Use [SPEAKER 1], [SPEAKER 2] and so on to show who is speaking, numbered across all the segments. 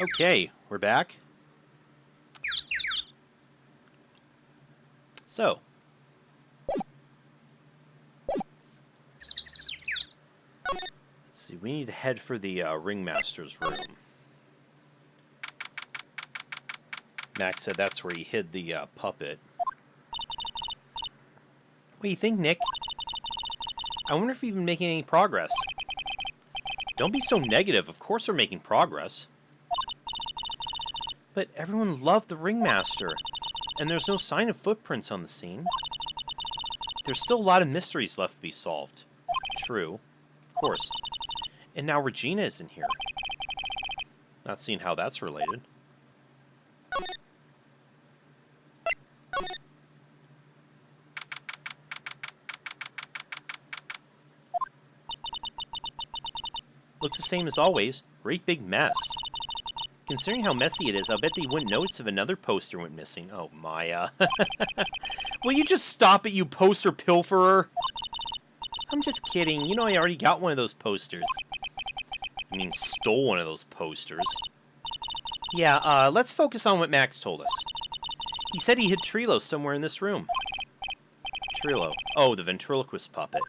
[SPEAKER 1] Okay, we're back. So. Let's see, we need to head for the ringmaster's room. Max said that's where he hid the puppet. What do you think, Nick? I wonder if we've been making any progress. Don't be so negative. Of course we're making progress. But everyone loved the ringmaster, and there's no sign of footprints on the scene. There's still a lot of mysteries left to be solved. True. Of course. And now Regina isn't here. Not seeing how that's related. Looks the same as always. Great big mess. Considering how messy it is, I'll bet they wouldn't notice if another poster went missing. Oh, Maya. Will you just stop it, you poster pilferer? I'm just kidding. You know I already got one of those posters. I mean, stole one of those posters. Yeah, let's focus on what Max told us. He said he hid Trilo somewhere in this room. Trilo. Oh, the ventriloquist puppet.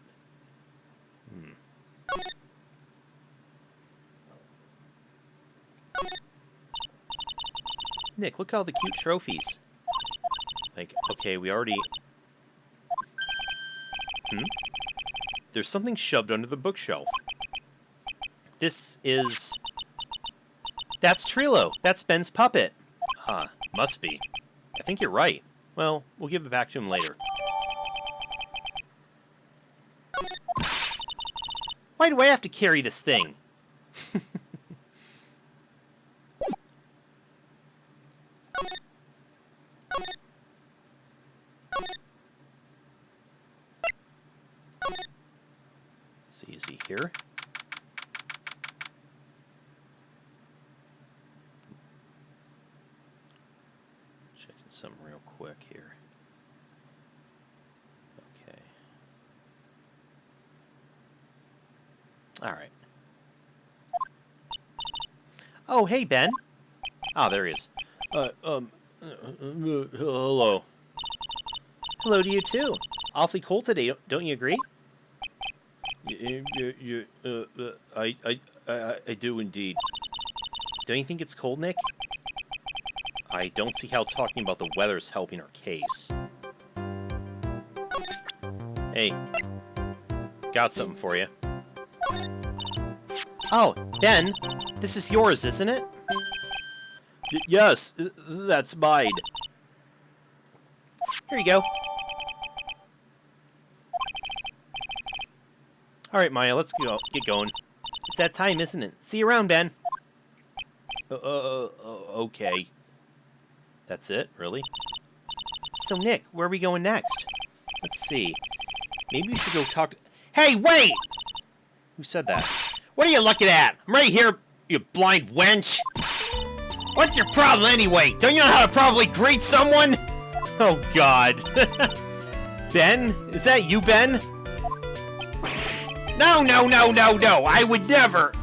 [SPEAKER 1] Nick, look at all the cute trophies. Like, okay, we already... There's something shoved under the bookshelf. This is... That's Trilo. That's Ben's puppet. Huh, must be. I think you're right. Well, we'll give it back to him later. Why do I have to carry this thing? See, is he here? Checking something real quick here. Okay. All right. Oh, hey, Ben. Oh, there he is. Hello. Hello to you, too. Awfully cold today, don't you agree? I do indeed. Don't you think it's cold, Nick? I don't see how talking about the weather is helping our case. Hey, got something for you. Oh, Ben, this is yours, isn't it? Yes, that's mine. Here you go. Alright, Maya, let's get going. It's that time, isn't it? See you around, Ben. Okay. That's it? Really? So, Nick, where are we going next? Let's see. Maybe we should go talk to... Hey, wait! Who said that? What are you looking at? I'm right here, you blind wench! What's your problem, anyway? Don't you know how to properly greet someone? Oh, God. Ben? Is that you, Ben? No, I would never.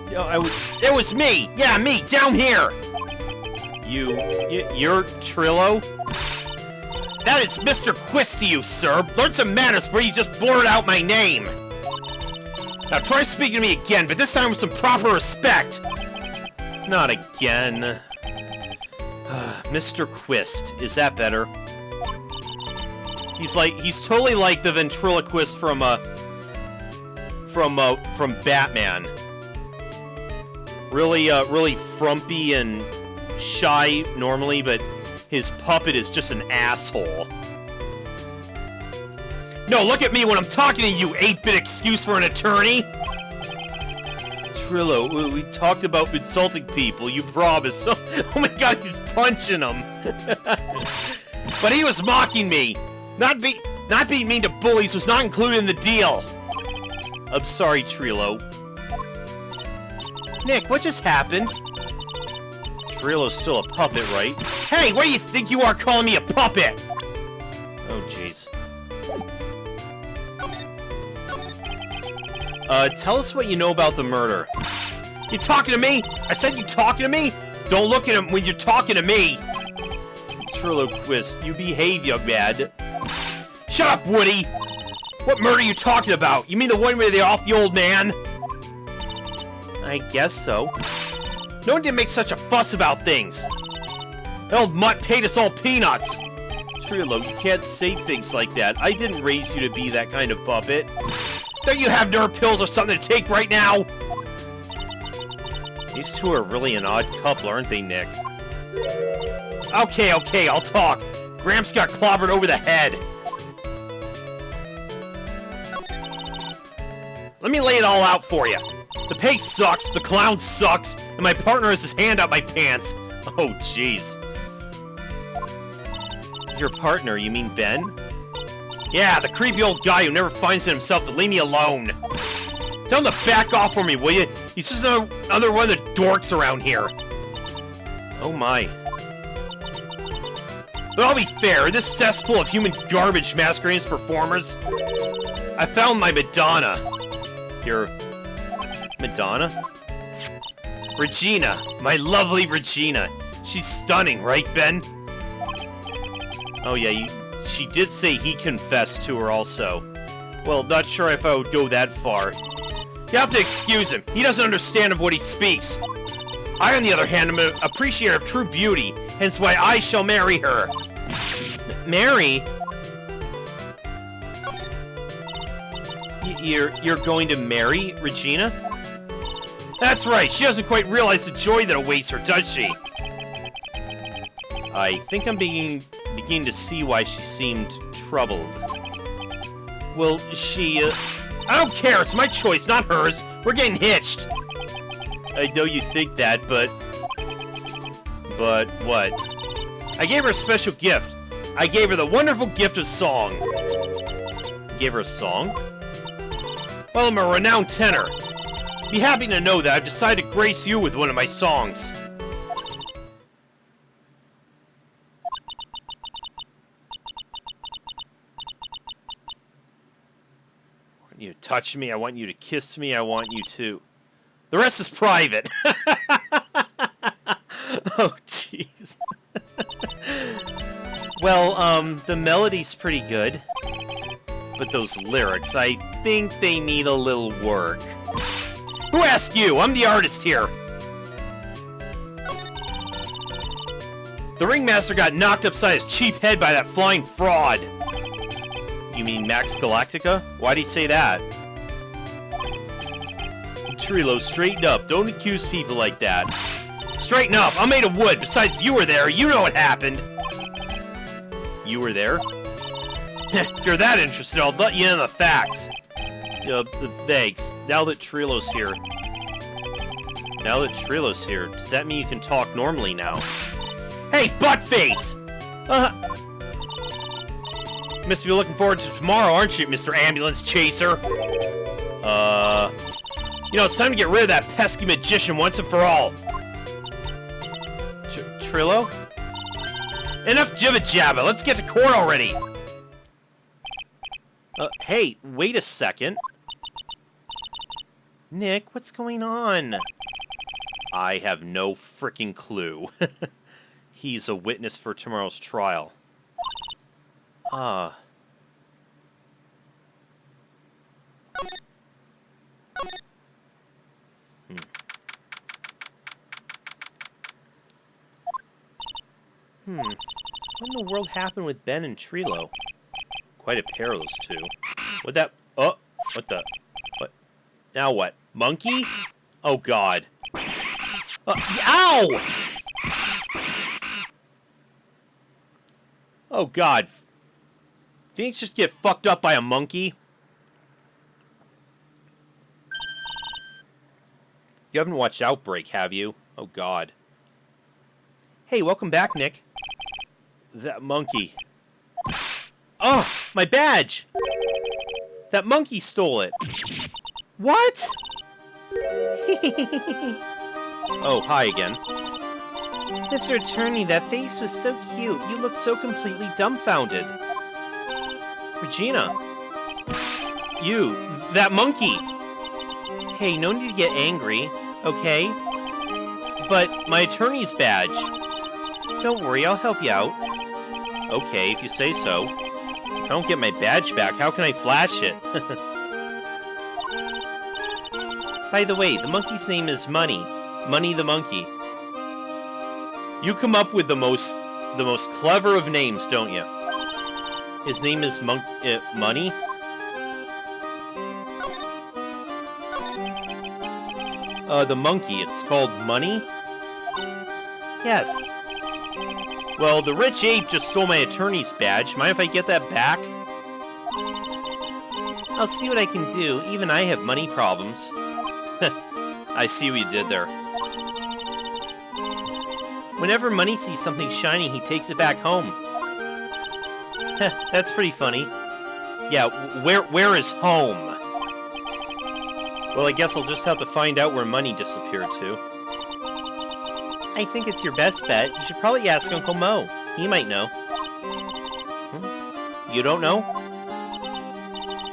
[SPEAKER 1] It was me. Yeah, me, down here. You're Trilo? That is Mr. Quist to you, sir. Learn some manners before you just blurt out my name. Now try speaking to me again, but this time with some proper respect. Not again. Mr. Quist, is that better? He's totally like the ventriloquist from Batman. Really frumpy and shy normally, but his puppet is just an asshole. No, look at me when I'm talking to you, 8-bit excuse for an attorney! Trilo, we talked about insulting people, you promised. Oh my god, he's punching him! But he was mocking me! Not being mean to bullies was not included in the deal! I'm sorry, Trilo. Nick, what just happened? Trilo's still a puppet, right? Hey, what do you think you are calling me a puppet? Oh, jeez. Tell us what you know about the murder. You talking to me? I said you talking to me? Don't look at him when you're talking to me! Ventriloquist, you behave, young man. Shut up, Woody! What murder are you talking about? You mean the one where they off the old man? I guess so. No one did make such a fuss about things. The old mutt paid us all peanuts. Trilo, you can't say things like that. I didn't raise you to be that kind of puppet. Don't you have nerve pills or something to take right now? These two are really an odd couple, aren't they, Nick? Okay, I'll talk. Gramps got clobbered over the head. Let me lay it all out for you. The pay sucks, the clown sucks, and my partner has his hand up my pants. Oh, jeez. Your partner, you mean Ben? Yeah, the creepy old guy who never finds it himself to leave me alone. Tell him to back off for me, will you? He's just another one of the dorks around here. Oh my. But I'll be fair, in this cesspool of human garbage masquerading as performers, I found my Madonna. Your Madonna? Regina, my lovely Regina. She's stunning, right, Ben? Oh yeah, she did say he confessed to her also. Well, not sure if I would go that far. You have to excuse him. He doesn't understand of what he speaks. I, on the other hand, am an appreciator of true beauty, hence why I shall marry her. Marry? You're going to marry Regina? That's right, she doesn't quite realize the joy that awaits her, does she? I think I'm beginning to see why she seemed troubled. Well, I don't care, it's my choice, not hers. We're getting hitched. I know you think that, but what? I gave her a special gift. I gave her the wonderful gift of song. Gave her a song? Well, I'm a renowned tenor. Be happy to know that I've decided to grace you with one of my songs. I want you to touch me, I want you to kiss me, I want you to... The rest is private. Oh, jeez. Well, the melody's pretty good. But those lyrics, I think they need a little work. Who asked you? I'm the artist here. The ringmaster got knocked upside his cheap head by that flying fraud. You mean Max Galactica? Why'd he say that? Trilo, straighten up. Don't accuse people like that. Straighten up. I'm made of wood. Besides, you were there. You know what happened. You were there? If you're that interested, I'll let you in on the facts. Thanks. Now that Trilo's here. Does that mean you can talk normally now? Hey, buttface! Must be looking forward to tomorrow, aren't you, Mr. Ambulance Chaser? You know, it's time to get rid of that pesky magician once and for all. Trilo? Enough jibba-jabba, let's get to court already! Hey, wait a second. Nick, what's going on? I have no frickin' clue. He's a witness for tomorrow's trial. What in the world happened with Ben and Trilo? Quite a pair of those two. What that... Oh! What the... What? Now what? Monkey? Oh, God. Ow! Oh, God. Phoenix just get fucked up by a monkey? You haven't watched Outbreak, have you? Oh, God. Hey, welcome back, Nick. That monkey. Oh, my badge! That monkey stole it. What? Oh, hi again. Mr. Attorney, that face was so cute. You looked so completely dumbfounded. Regina. You, that monkey. Hey, no need to get angry, okay? But my attorney's badge. Don't worry, I'll help you out. Okay, if you say so. If I don't get my badge back, how can I flash it? By the way, the monkey's name is Money. Money the monkey. You come up with the most clever of names, don't you? His name is Money? The monkey, it's called Money? Yes. Well, the rich ape just stole my attorney's badge. Mind if I get that back? I'll see what I can do. Even I have money problems. I see what you did there. Whenever Money sees something shiny, he takes it back home. That's pretty funny. Yeah, where is home? Well, I guess I'll just have to find out where Money disappeared to. I think it's your best bet. You should probably ask Uncle Mo. He might know. You don't know?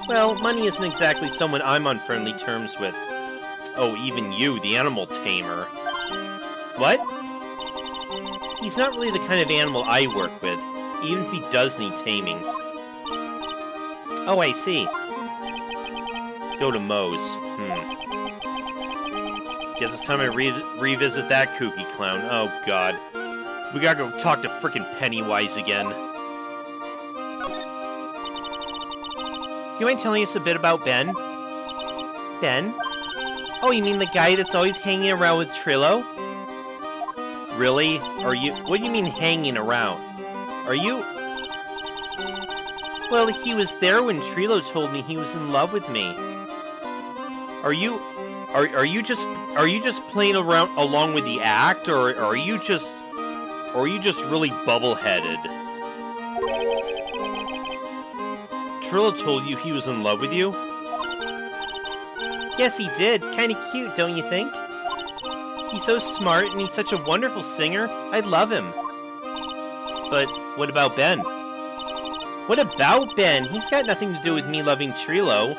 [SPEAKER 1] Well, Money isn't exactly someone I'm on friendly terms with. Oh, even you, the animal tamer. What? He's not really the kind of animal I work with, even if he does need taming. Oh, I see. Go to Moe's. Guess it's time I revisit that kooky clown. Oh, God. We gotta go talk to frickin' Pennywise again. Do you mind telling us a bit about Ben? Ben? Oh, you mean the guy that's always hanging around with Trillo? Really? What do you mean hanging around? Are you... Well, he was there when Trillo told me he was in love with me. Are you just playing around along with the act, or are you just really bubble-headed? Trillo told you he was in love with you? Yes, he did. Kinda cute, don't you think? He's so smart, and he's such a wonderful singer. I'd love him. But what about Ben? What about Ben? He's got nothing to do with me loving Trillo.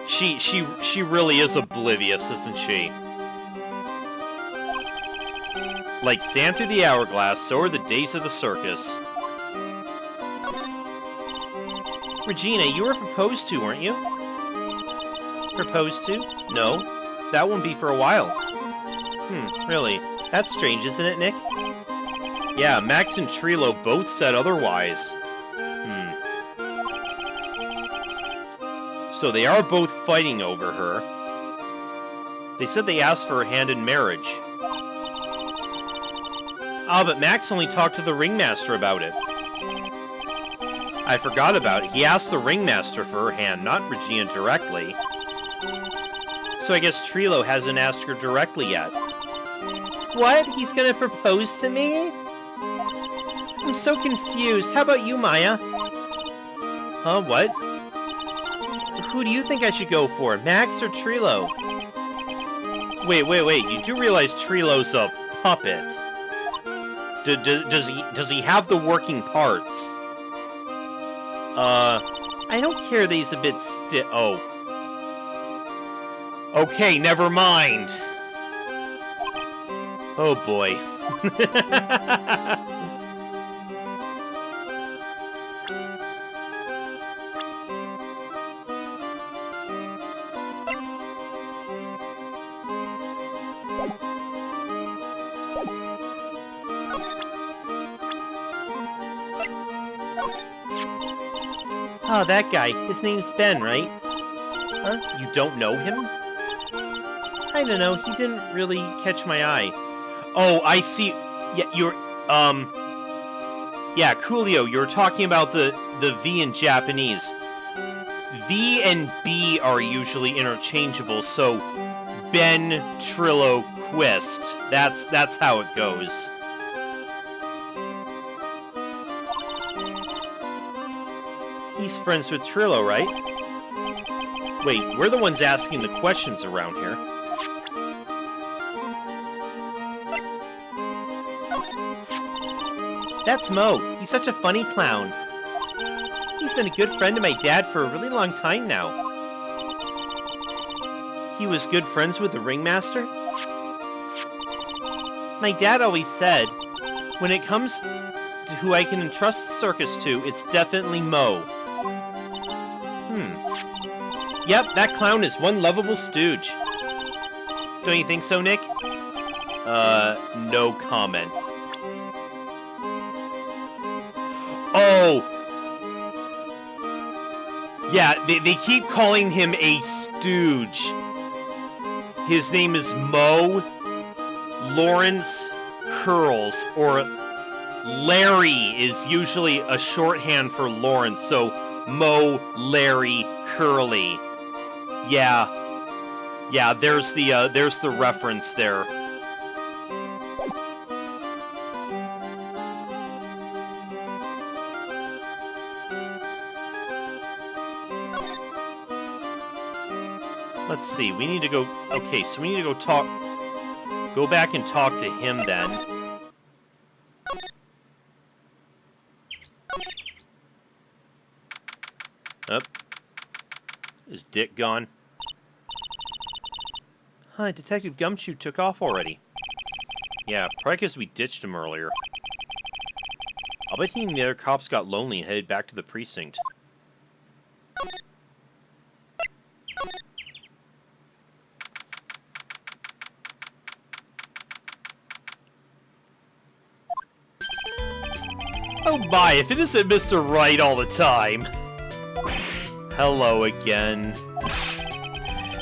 [SPEAKER 1] She really is oblivious, isn't she? Like sand through the hourglass, so are the days of the circus. Regina, you were proposed to, weren't you? Proposed to? No. That won't be for a while. Really? That's strange, isn't it, Nick? Yeah, Max and Trillo both said otherwise. So they are both fighting over her. They said they asked for her hand in marriage. Ah, but Max only talked to the ringmaster about it. I forgot about it. He asked the ringmaster for her hand, not Regina directly. So I guess Trillo hasn't asked her directly yet. What? He's gonna propose to me? I'm so confused. How about you, Maya? Huh, what? Who do you think I should go for, Max or Trillo? Wait. You do realize Trillo's a puppet. Does he have the working parts? I don't care that he's a bit oh. Okay, never mind. Oh boy. Oh, that guy. His name's Ben, right? Huh? You don't know him? I don't know. He didn't really catch my eye. Oh, I see. Yeah, you're, yeah, Coolio, you were talking about the V in Japanese. V and B are usually interchangeable, so Ben Trillo Quist. That's how it goes. He's friends with Trillo, right? Wait, we're the ones asking the questions around here. That's Mo. He's such a funny clown. He's been a good friend to my dad for a really long time now. He was good friends with the ringmaster? My dad always said, when it comes to who I can entrust the circus to, it's definitely Mo. Yep, that clown is one lovable stooge. Don't you think so, Nick? No comment. Oh! Yeah, they keep calling him a stooge. His name is Mo Lawrence Curls, or Larry is usually a shorthand for Lawrence, so Mo Larry Curly. Yeah, there's the reference there. Let's see, we need to go... Okay, so we need to go talk... Go back and talk to him, then. Up. Is Dick gone? Huh, Detective Gumshoe took off already. Yeah, probably because we ditched him earlier. I'll bet he and the other cops got lonely and headed back to the precinct. Oh my, if it isn't Mr. Right all the time. Hello again.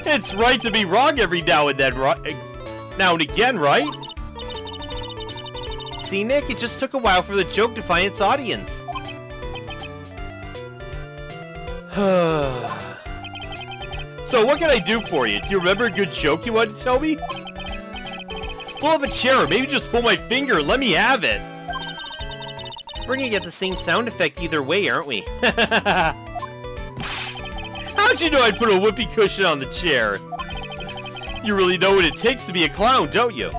[SPEAKER 1] It's right to be wrong every now and then, now and again, right? See, Nick, it just took a while for the joke to find its audience. So, what can I do for you? Do you remember a good joke you wanted to tell me? Pull up a chair, maybe just pull my finger and let me have it. We're gonna get the same sound effect either way, aren't we? How'd you know I'd put a whoopee cushion on the chair? You really know what it takes to be a clown, don't you?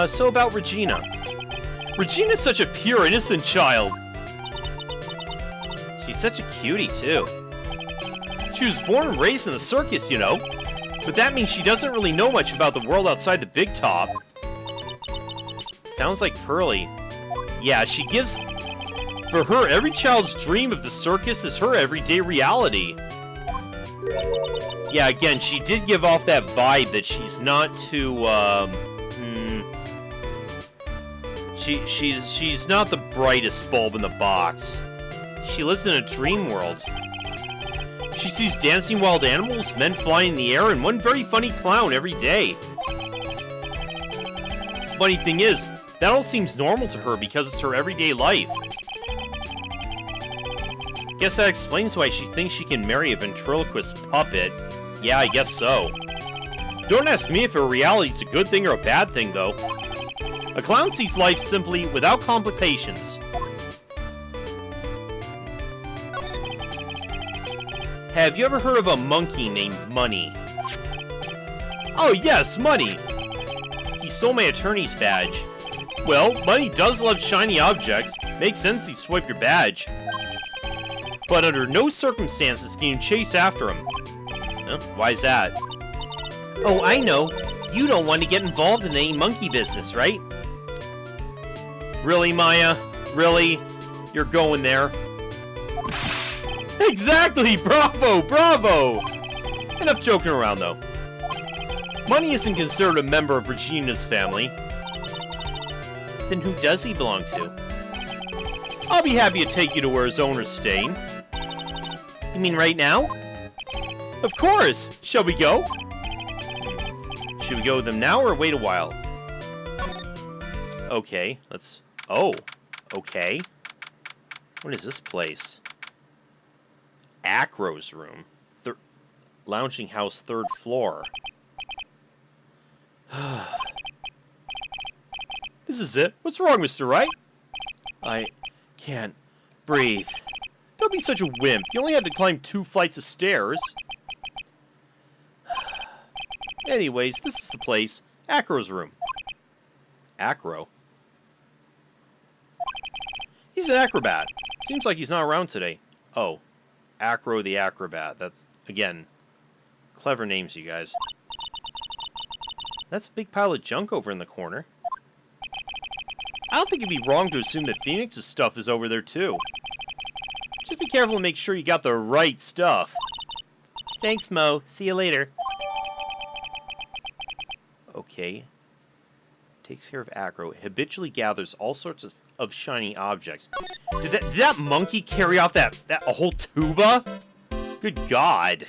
[SPEAKER 1] So about Regina. Regina's such a pure, innocent child. She's such a cutie, too. She was born and raised in the circus, you know. But that means she doesn't really know much about the world outside the big top. Sounds like Pearly. Yeah, she gives... For her, every child's dream of the circus is her everyday reality. Yeah, again, she did give off that vibe that she's not too, She's not the brightest bulb in the box. She lives in a dream world. She sees dancing wild animals, men flying in the air, and one very funny clown every day. Funny thing is, that all seems normal to her because it's her everyday life. Guess that explains why she thinks she can marry a ventriloquist puppet. Yeah, I guess so. Don't ask me if her reality is a good thing or a bad thing, though. A clown sees life simply, without complications. Have you ever heard of a monkey named Money? Oh yes, Money! He stole my attorney's badge. Well, Money does love shiny objects. Makes sense he swiped your badge. But under no circumstances can you chase after him. Huh? Why's that? Oh, I know. You don't want to get involved in any monkey business, right? Really, Maya? Really? You're going there? Exactly! Bravo! Bravo! Enough joking around, though. Money isn't considered a member of Regina's family. Then who does he belong to? I'll be happy to take you to where his owner's staying. You mean right now? Of course! Shall we go? Should we go with them now or wait a while? Okay, let's... Oh, okay. What is this place? Acro's room. Lounging house, 3rd floor. This is it. What's wrong, Mr. Wright? I can't breathe. Don't be such a wimp. You only had to climb 2 flights of stairs. Anyways, this is the place. Acro's room. Acro? He's an acrobat. Seems like he's not around today. Oh. Acro the Acrobat. That's, again, clever names, you guys. That's a big pile of junk over in the corner. I don't think it'd be wrong to assume that Phoenix's stuff is over there, too. Just be careful and make sure you got the right stuff. Thanks, Mo. See you later. Okay. Takes care of Acro. Habitually gathers all sorts of shiny objects. Did that monkey carry off a whole tuba? Good God.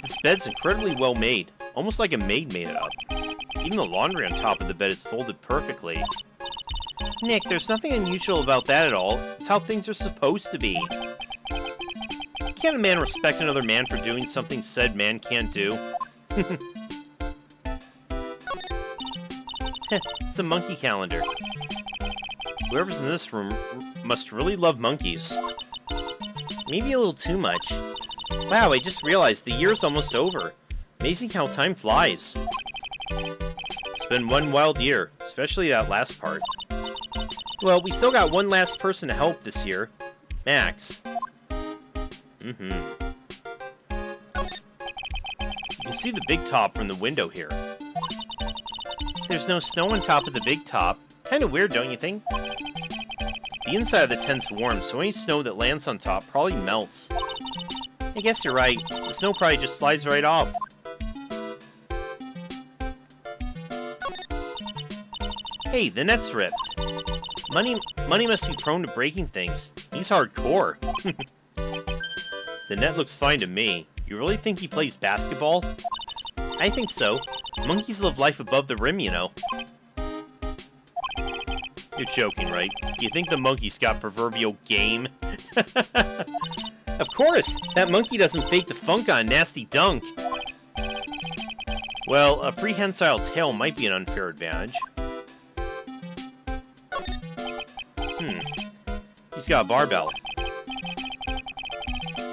[SPEAKER 1] This bed's incredibly well made. Almost like a maid made it up. Even the laundry on top of the bed is folded perfectly. Nick, there's nothing unusual about that at all. It's how things are supposed to be. Can't a man respect another man for doing something said man can't do? It's a monkey calendar. Whoever's in this room must really love monkeys. Maybe a little too much. Wow, I just realized the year's almost over. Amazing how time flies. It's been one wild year, especially that last part. Well, we still got one last person to help this year. Max. You can see the big top from the window here. There's no snow on top of the big top. Kinda weird, don't you think? The inside of the tent's warm, so any snow that lands on top probably melts. I guess you're right. The snow probably just slides right off. Hey, the net's ripped. Money must be prone to breaking things. He's hardcore. The net looks fine to me. You really think he plays basketball? I think so. Monkeys live life above the rim, you know. You're joking, right? You think the monkey's got proverbial game? Of course! That monkey doesn't fake the funk on a nasty dunk. Well, a prehensile tail might be an unfair advantage. He's got a barbell.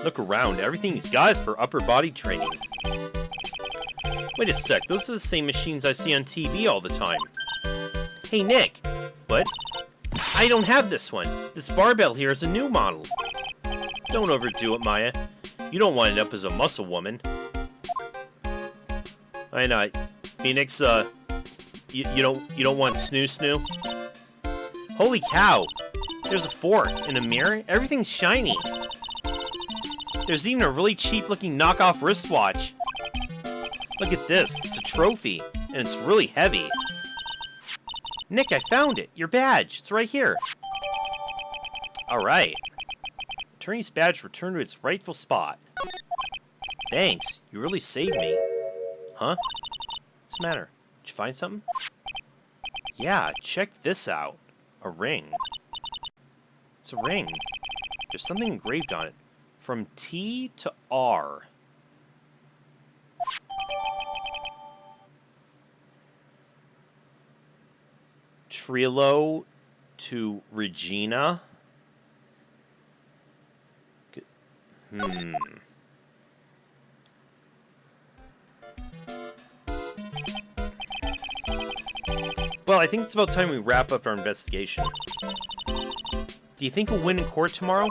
[SPEAKER 1] Look around. Everything he's got is for upper body training. Wait a sec. Those are the same machines I see on TV all the time. Hey, Nick. What? I don't have this one. This barbell here is a new model. Don't overdo it, Maya. You don't wind up as a muscle woman. Why not? Phoenix, you don't want snoo? Holy cow! There's a fork and a mirror. Everything's shiny. There's even a really cheap-looking knockoff wristwatch. Look at this. It's a trophy, and it's really heavy. Nick, I found it. Your badge. It's right here. Alright. Attorney's badge returned to its rightful spot. Thanks. You really saved me. Huh? What's the matter? Did you find something? Yeah, check this out. A ring. It's a ring. There's something engraved on it. From T to R. Trilo to Regina. Well, I think it's about time we wrap up our investigation. Do you think we'll win in court tomorrow?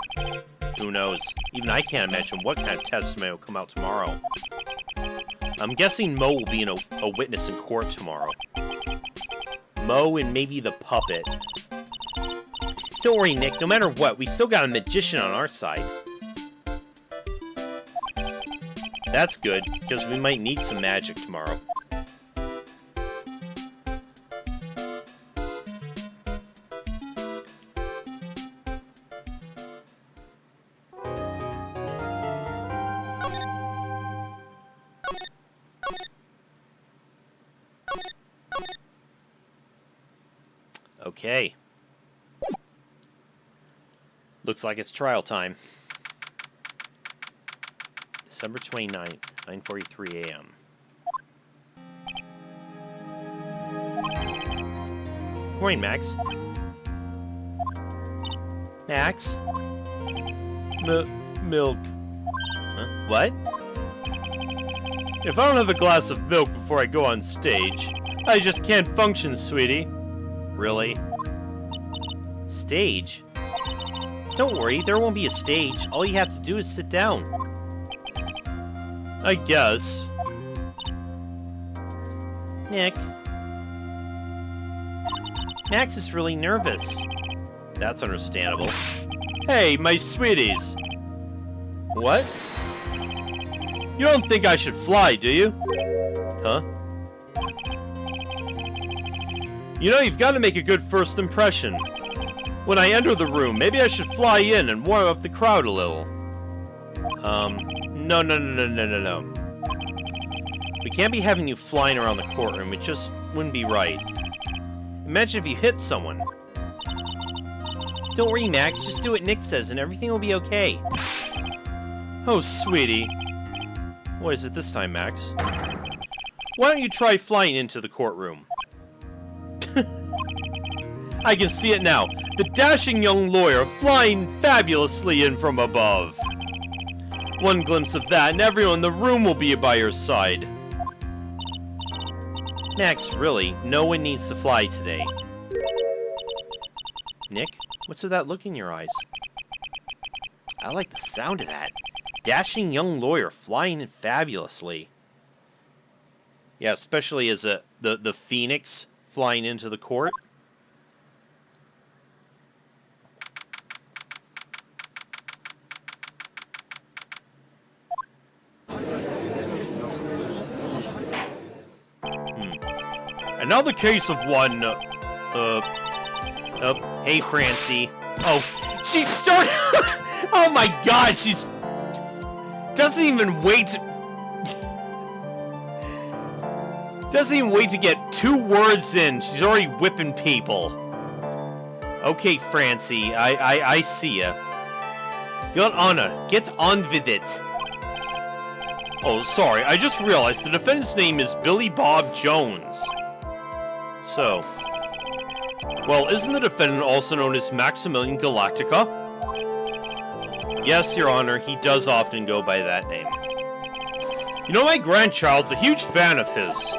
[SPEAKER 1] Who knows? Even I can't imagine what kind of testimony will come out tomorrow. I'm guessing Mo will be a witness in court tomorrow. Mo and maybe the puppet. Don't worry, Nick. No matter what, we still got a magician on our side. That's good, because we might need some magic tomorrow. Okay. Looks like it's trial time. December 29th, 9:43 a.m. Good morning, Max. Max? Milk. Huh? What? If I don't have a glass of milk before I go on stage, I just can't function, sweetie. Really? Stage? Don't worry, there won't be a stage. All you have to do is sit down. I guess. Nick. Max is really nervous. That's understandable. Hey, my sweeties. What? You don't think I should fly, do you? Huh? You know, you've got to make a good first impression. When I enter the room, maybe I should fly in and warm up the crowd a little. No. We can't be having you flying around the courtroom. It just wouldn't be right. Imagine if you hit someone. Don't worry, Max. Just do what Nick says and everything will be okay. Oh, sweetie. What is it this time, Max? Why don't you try flying into the courtroom? I can see it now. The dashing young lawyer flying fabulously in from above. One glimpse of that and everyone in the room will be by your side. Max, really, no one needs to fly today. Nick, what's with that look in your eyes? I like the sound of that. Dashing young lawyer flying in fabulously. Yeah, especially as the phoenix flying into the court. Another case of one, hey, Francie. Oh, she started, oh my god, she's, doesn't even wait to get 2 words in, she's already whipping people. Okay, Francie, I see ya. Your Honor, get on with it. Oh, sorry, I just realized the defendant's name is Billy Bob Jones. So, well, isn't the defendant also known as Maximilian Galactica? Yes, Your Honor, he does often go by that name. You know, my grandchild's a huge fan of his.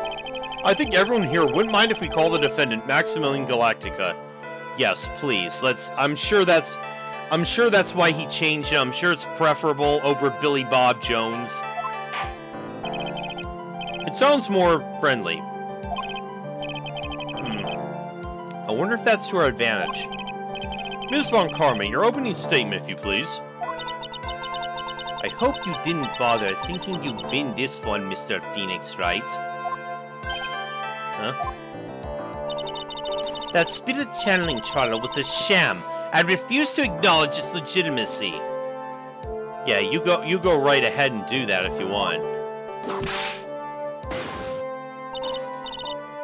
[SPEAKER 1] I think everyone here wouldn't mind if we call the defendant Maximilian Galactica. Yes, please, I'm sure that's why he changed it. I'm sure it's preferable over Billy Bob Jones. It sounds more friendly. I wonder if that's to our advantage. Ms. Von Karma, your opening statement, if you please. I hope you didn't bother thinking you'd win this one, Mr. Phoenix, right? Huh? That spirit channeling trial was a sham. I refuse to acknowledge its legitimacy. Yeah, you go right ahead and do that if you want.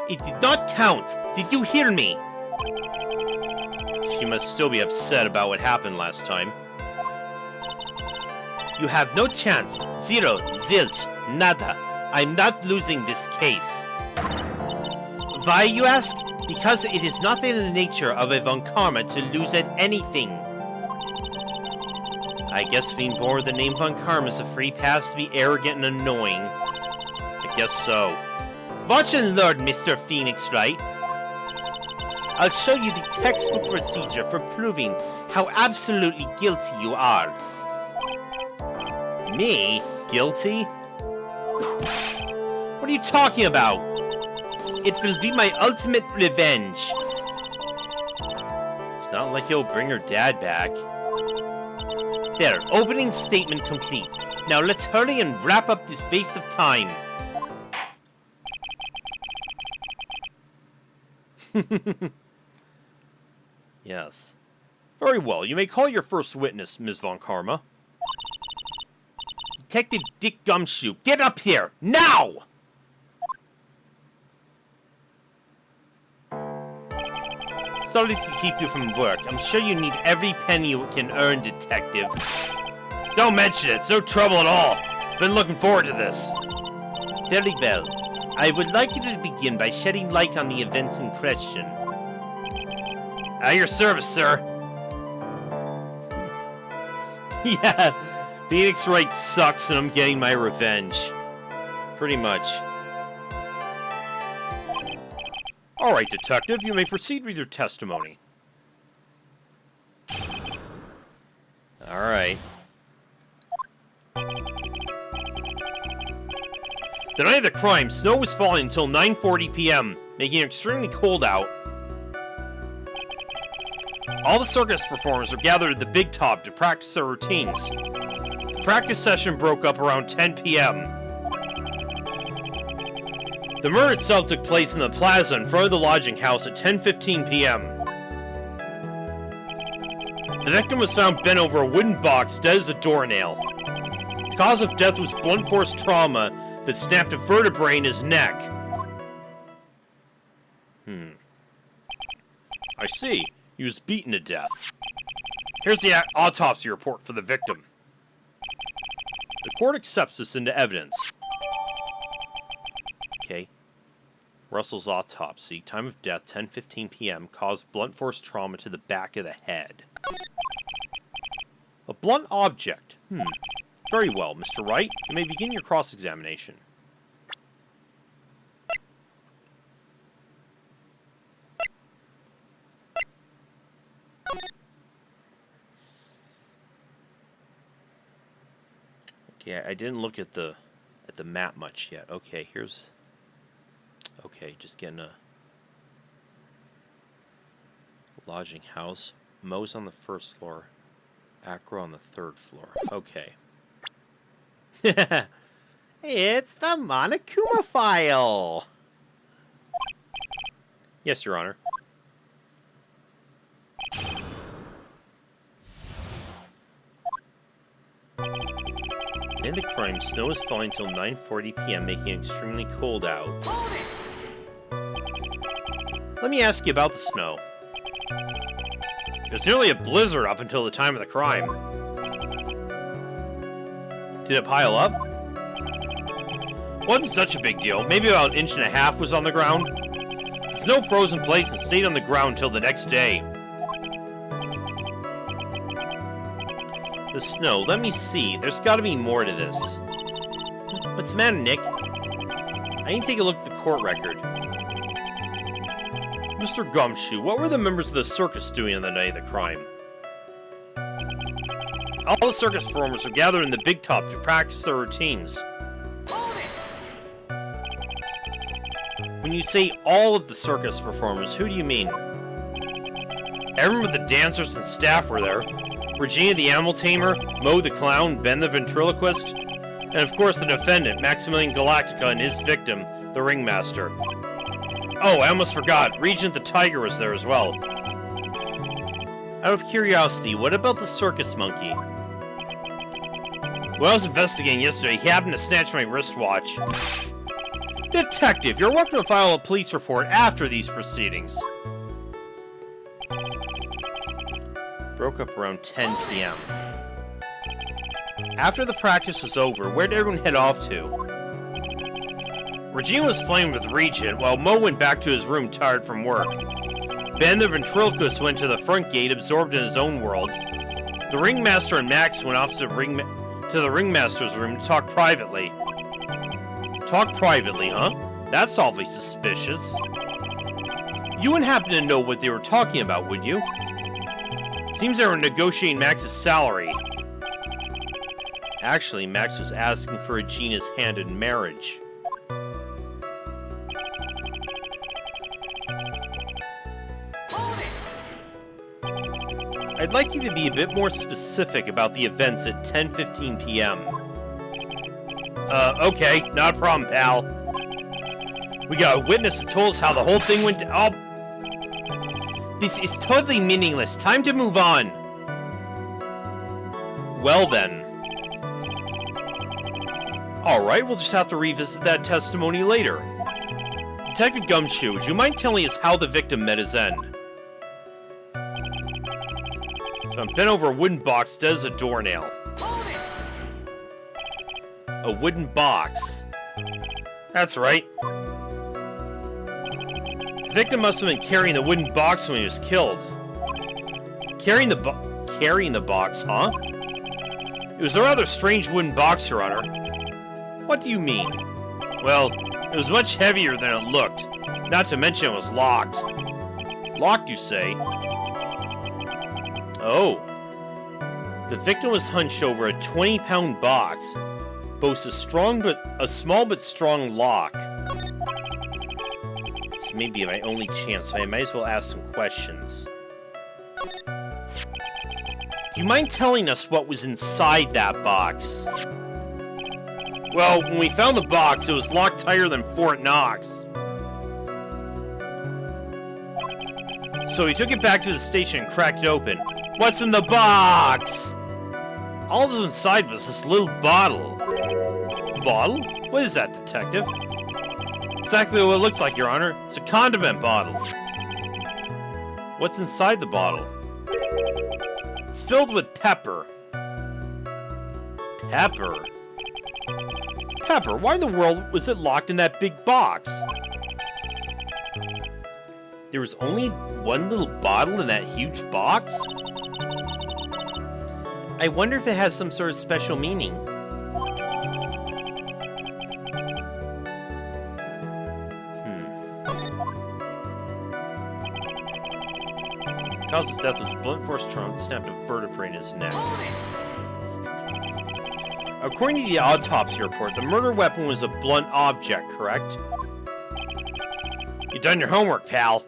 [SPEAKER 1] It did not count. Did you hear me? She must still be upset about what happened last time. You have no chance. Zero, zilch, nada. I'm not losing this case. Why, you ask? Because it is not in the nature of a Von Karma to lose at anything. I guess being born with the name Von Karma is a free pass to be arrogant and annoying. I guess so. Watch and learn, Mr. Phoenix, right? I'll show you the textbook procedure for proving how absolutely guilty you are. Me? Guilty? What are you talking about? It will be my ultimate revenge. It's not like you'll bring her dad back. There, opening statement complete. Now let's hurry and wrap up this waste of time. Yes. Very well. You may call your first witness, Ms. Von Karma. Detective Dick Gumshoe, get up here! Now! Sorry to keep you from work. I'm sure you need every penny you can earn, Detective. Don't mention it. It's no trouble at all. Been looking forward to this. Very well. I would like you to begin by shedding light on the events in question. At your service, sir. Yeah, Phoenix Wright sucks and I'm getting my revenge. Pretty much. Alright, Detective, you may proceed with your testimony. Alright. The night of the crime, snow was falling until 9:40 p.m., making it extremely cold out. All the circus performers were gathered at the big top to practice their routines. The practice session broke up around 10 p.m. The murder itself took place in the plaza in front of the lodging house at 10:15 p.m. The victim was found bent over a wooden box, dead as a doornail. The cause of death was blunt force trauma that snapped a vertebrae in his neck. I see. He was beaten to death. Here's the autopsy report for the victim. The court accepts this into evidence. Okay. Russell's autopsy. Time of death, 10:15 p.m. Caused blunt force trauma to the back of the head. A blunt object. Very well, Mr. Wright. You may begin your cross-examination. Okay, I didn't look at the map much yet. Okay, here's... Okay, just getting a... lodging house. Mo's on the first floor. Acro on the third floor. Okay. It's the Monokuma file! Yes, Your Honor. In the crime, snow is falling until 9:40 p.m., making it extremely cold out. Let me ask you about the snow. It was nearly a blizzard up until the time of the crime. Did it pile up? Wasn't such a big deal. Maybe about 1.5 inches was on the ground. The snow froze in place and stayed on the ground until the next day. The snow, let me see. There's gotta be more to this. What's the matter, Nick? I need to take a look at the court record. Mr. Gumshoe, what were the members of the circus doing on the night of the crime? All the circus performers were gathered in the big top to practice their routines. When you say all of the circus performers, who do you mean? Everyone but the dancers and staff were there. Regina the animal tamer, Mo the clown, Ben the ventriloquist, and of course the defendant, Maximilian Galactica, and his victim, the ringmaster. Oh, I almost forgot, Regent the tiger was there as well. Out of curiosity, what about the circus monkey? When I was investigating yesterday, he happened to snatch my wristwatch. Detective, you're welcome to file a police report after these proceedings. Broke up around 10 p.m. After the practice was over, where did everyone head off to? Regina was playing with Regent, while Mo went back to his room tired from work. Ben the ventriloquist went to the front gate, absorbed in his own world. The ringmaster and Max went off to the ringmaster's room to talk privately. Talk privately, huh? That's awfully suspicious. You wouldn't happen to know what they were talking about, would you? Seems they were negotiating Max's salary. Actually, Max was asking for Regina's hand in marriage. I'd like you to be a bit more specific about the events at 10:15 p.m. Okay, not a problem, pal. We got a witness that told us how the whole thing went down. Oh. This is totally meaningless. Time to move on. Well then. Alright, we'll just have to revisit that testimony later. Detective Gumshoe, would you mind telling us how the victim met his end? So I'm bent over a wooden box, dead as a doornail. A wooden box. That's right. The victim must have been carrying the wooden box when he was killed. Carrying the box, huh? It was a rather strange wooden box, Your Honor. What do you mean? Well, it was much heavier than it looked. Not to mention it was locked. Locked, you say? Oh. The victim was hunched over a 20-pound box, boasts a small but strong lock. This may be my only chance, so I might as well ask some questions. Do you mind telling us what was inside that box? Well, when we found the box, it was locked tighter than Fort Knox. So we took it back to the station and cracked it open. What's in the box? All that was inside was this little bottle. Bottle? What is that, detective? Exactly what it looks like, Your Honor. It's a condiment bottle. What's inside the bottle? It's filled with pepper. Pepper? Pepper? Why in the world was it locked in that big box? There was only one little bottle in that huge box? I wonder if it has some sort of special meaning. Cause of death was blunt force trauma that snapped a vertebrae in his neck. According to the autopsy report, the murder weapon was a blunt object, correct? You've done your homework, pal.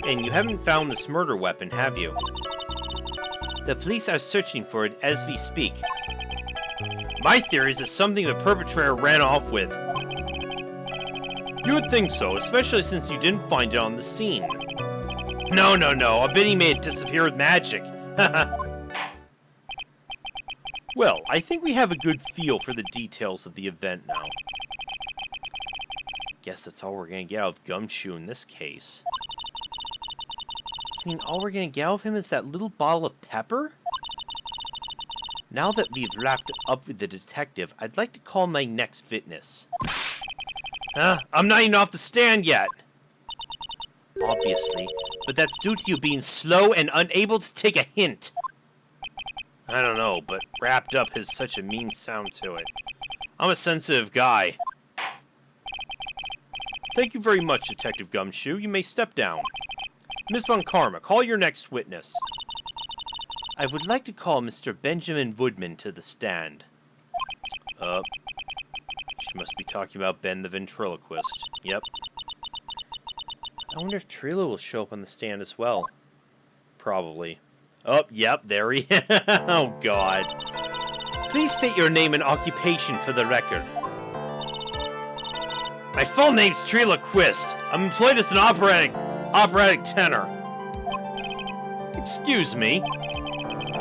[SPEAKER 1] And you haven't found this murder weapon, have you? The police are searching for it as we speak. My theory is it's something the perpetrator ran off with. You would think so, especially since you didn't find it on the scene. No. I bet he made it disappear with magic. Well, I think we have a good feel for the details of the event now. Guess that's all we're gonna get out of Gumshoe in this case. I mean, all we're gonna get out of him is that little bottle of pepper? Now that we've wrapped up with the detective, I'd like to call my next witness. I'm not even off the stand yet! Obviously, but that's due to you being slow and unable to take a hint. I don't know, but wrapped up has such a mean sound to it. I'm a sensitive guy. Thank you very much, Detective Gumshoe. You may step down. Miss Von Karma, call your next witness. I would like to call Mr. Benjamin Woodman to the stand. She must be talking about Ben the ventriloquist. Yep. I wonder if Trilo will show up on the stand as well. Probably. Oh, yep, there he is. Oh, God. Please state your name and occupation for the record. My full name's Trilo Quist. I'm employed as an operatic tenor. Excuse me.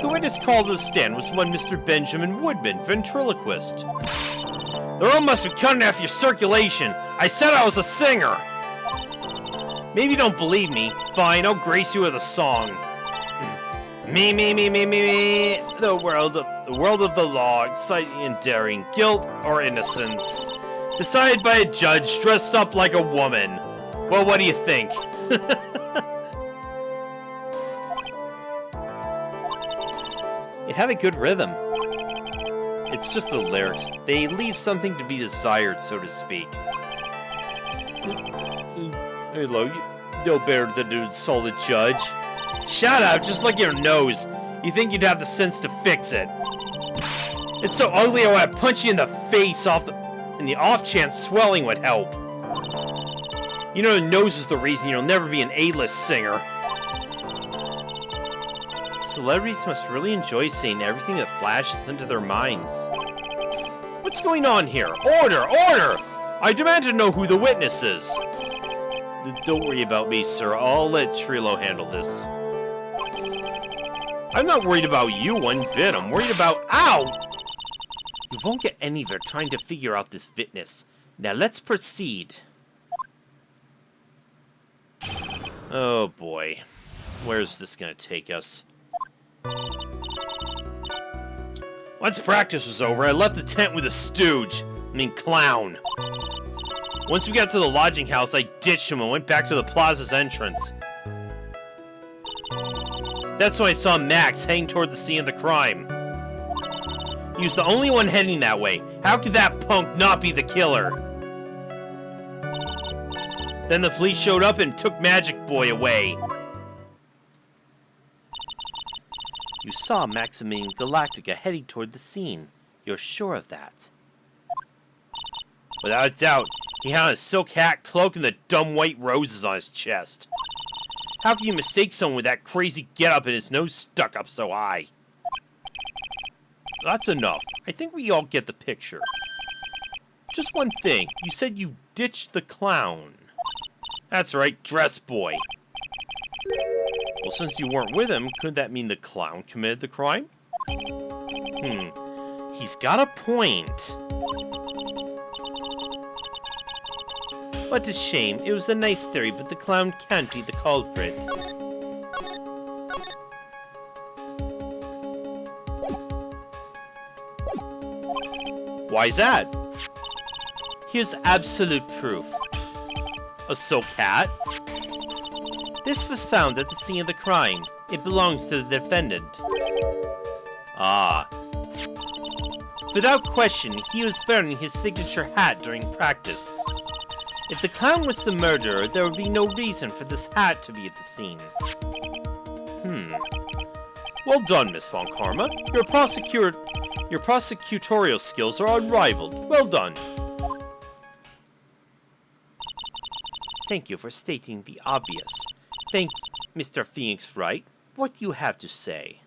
[SPEAKER 1] The witness called to the stand was one Mr. Benjamin Woodman, ventriloquist. The room must be cutting off your circulation. I said I was a singer. Maybe you don't believe me. Fine, I'll grace you with a song. Me. The world of the law, exciting and daring, guilt or innocence. Decided by a judge dressed up like a woman. Well, what do you think? It had a good rhythm. It's just the lyrics. They leave something to be desired, so to speak. Hello, you know better than to insult a judge. Shut up, just like your nose. You think you'd have the sense to fix it. It's so ugly I want to punch you in the face in the off chance swelling would help. You know the nose is the reason you'll never be an A-list singer. Celebrities must really enjoy saying everything that flashes into their minds. What's going on here? Order! Order! I demand to know who the witness is. Don't worry about me, sir. I'll let Trilo handle this. I'm not worried about you one bit. I'm worried about... Ow! You won't get anywhere trying to figure out this witness. Now let's proceed. Oh boy. Where's this gonna take us? Once practice was over, I left the tent with a stooge. Clown. Once we got to the lodging house, I ditched him and went back to the plaza's entrance. That's when I saw Max heading toward the scene of the crime. He was the only one heading that way. How could that punk not be the killer? Then the police showed up and took Magic Boy away. You saw Maximilian Galactica heading toward the scene. You're sure of that? Without a doubt, he had a silk hat, cloak, and the dumb white roses on his chest. How can you mistake someone with that crazy getup and his nose stuck up so high? That's enough. I think we all get the picture. Just one thing. You said you ditched the clown. That's right, dress boy. Well, since you weren't with him, couldn't that mean the clown committed the crime? He's got a point. What a shame. It was a nice theory, but the clown can't be the culprit. Why's that? Here's absolute proof. A silk hat? This was found at the scene of the crime. It belongs to the defendant. Ah. Without question, he was wearing his signature hat during practice. If the clown was the murderer, there would be no reason for this hat to be at the scene. Well done, Miss Von Karma. Your prosecutorial skills are unrivaled. Well done. Thank you for stating the obvious. Thank Mr. Phoenix Wright. What do you have to say?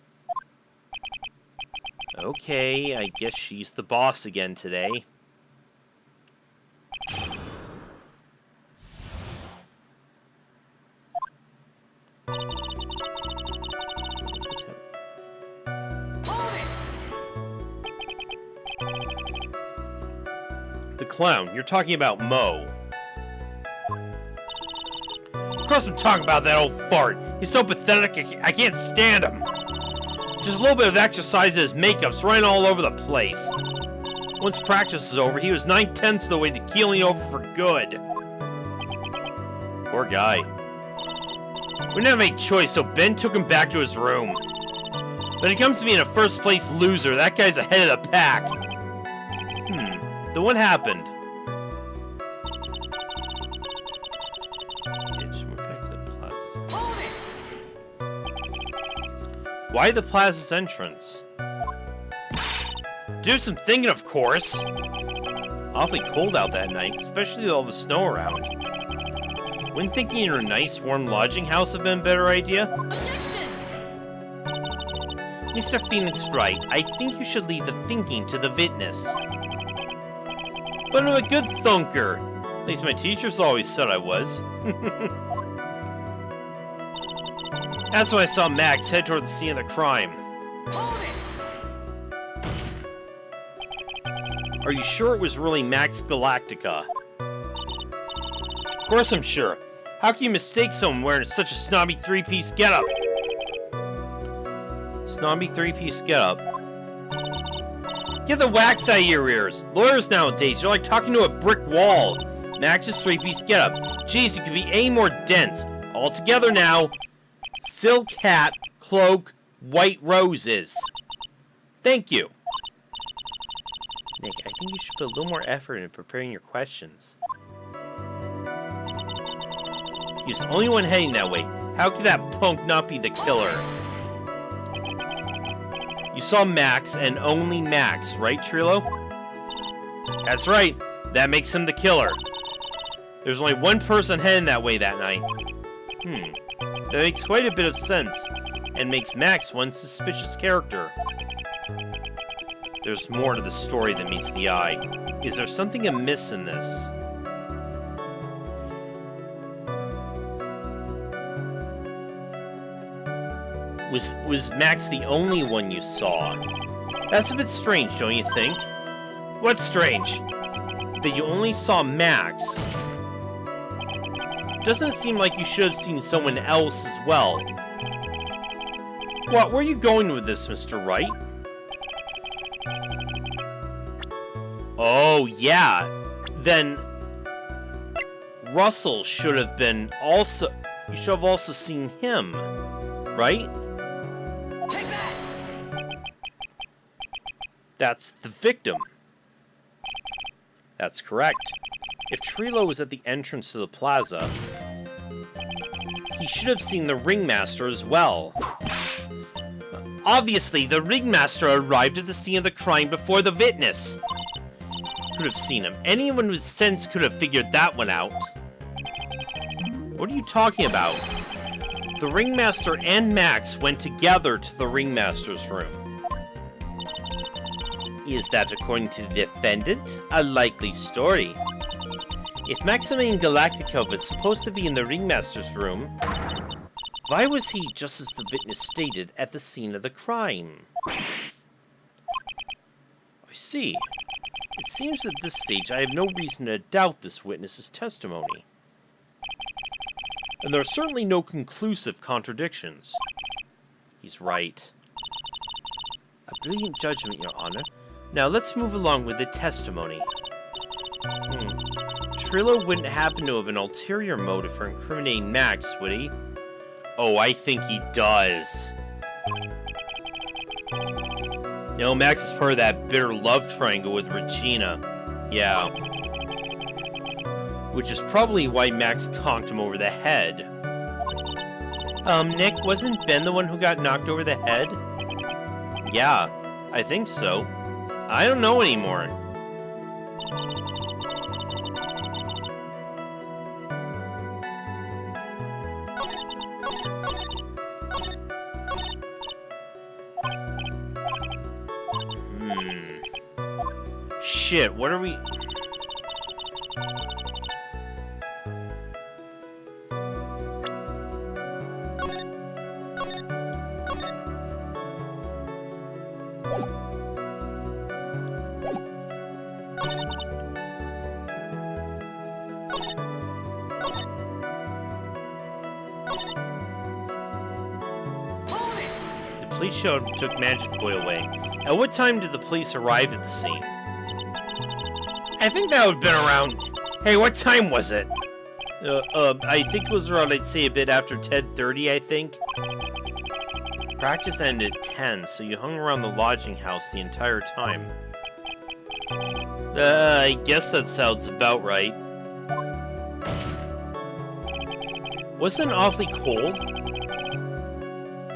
[SPEAKER 1] Okay, I guess she's the boss again today. The clown, you're talking about Mo. Of course I'm talking about that old fart. He's so pathetic, I can't stand him. Just a little bit of exercise and his makeup's running all over the place. Once practice was over, he was 9/10 of the way to keeling over for good. Poor guy. We didn't have any choice, so Ben took him back to his room. When it comes to being a first-place loser, that guy's ahead of the pack. Then what happened? Why the Plaza's entrance? Do some thinking, of course. Awfully cold out that night, especially with all the snow around. Wouldn't thinking in a nice, warm lodging house have been a better idea?
[SPEAKER 2] Objection!
[SPEAKER 1] Mr. Phoenix Wright, I think you should leave the thinking to the witness. But I'm a good thunker. At least my teachers always said I was. That's when I saw Max head toward the scene of the crime. Are you sure it was really Max Galactica? Of course I'm sure. How can you mistake someone wearing such a snobby three-piece getup? Snobby three-piece getup? Get the wax out of your ears. Lawyers nowadays, you're like talking to a brick wall. Max's three-piece getup. Jeez, you could be any more dense. All together now. Silk hat, cloak, white roses. Thank you. Nick, I think you should put a little more effort into preparing your questions. He's the only one heading that way. How could that punk not be the killer? You saw Max and only Max, right, Trilo? That's right. That makes him the killer. There's only one person heading that way that night. That makes quite a bit of sense, and makes Max one suspicious character. There's more to the story than meets the eye. Is there something amiss in this? Was Max the only one you saw? That's a bit strange, don't you think? What's strange? That you only saw Max. Doesn't seem like you should have seen someone else as well. What, where are you going with this, Mr. Wright? Oh, yeah. Then Russell should have been also... You should have also seen him, right?
[SPEAKER 2] Take that!
[SPEAKER 1] That's the victim. That's correct. If Trilo was at the entrance to the plaza, he should have seen the ringmaster as well. Obviously, the ringmaster arrived at the scene of the crime before the witness. Could have seen him. Anyone with sense could have figured that one out. What are you talking about? The ringmaster and Max went together to the ringmaster's room. Is that, according to the defendant, a likely story? If Maximilian Galactica was supposed to be in the ringmaster's room, why was he, just as the witness stated, at the scene of the crime? I see. It seems at this stage I have no reason to doubt this witness's testimony. And there are certainly no conclusive contradictions. He's right. A brilliant judgment, Your Honor. Now let's move along with the testimony. Trillo wouldn't happen to have an ulterior motive for incriminating Max, would he? Oh, I think he does. No, Max is part of that bitter love triangle with Regina. Yeah. Which is probably why Max conked him over the head. Nick, wasn't Ben the one who got knocked over the head? Yeah, I think so. I don't know anymore. Shit, what are we... The police showed and took Magic Boy away. At what time did the police arrive at the scene? I think that would have been around... Hey, what time was it? I think it was around, I'd say, a bit after 10:30, I think. Practice ended at 10, so you hung around the lodging house the entire time. I guess that sounds about right. Wasn't it awfully cold?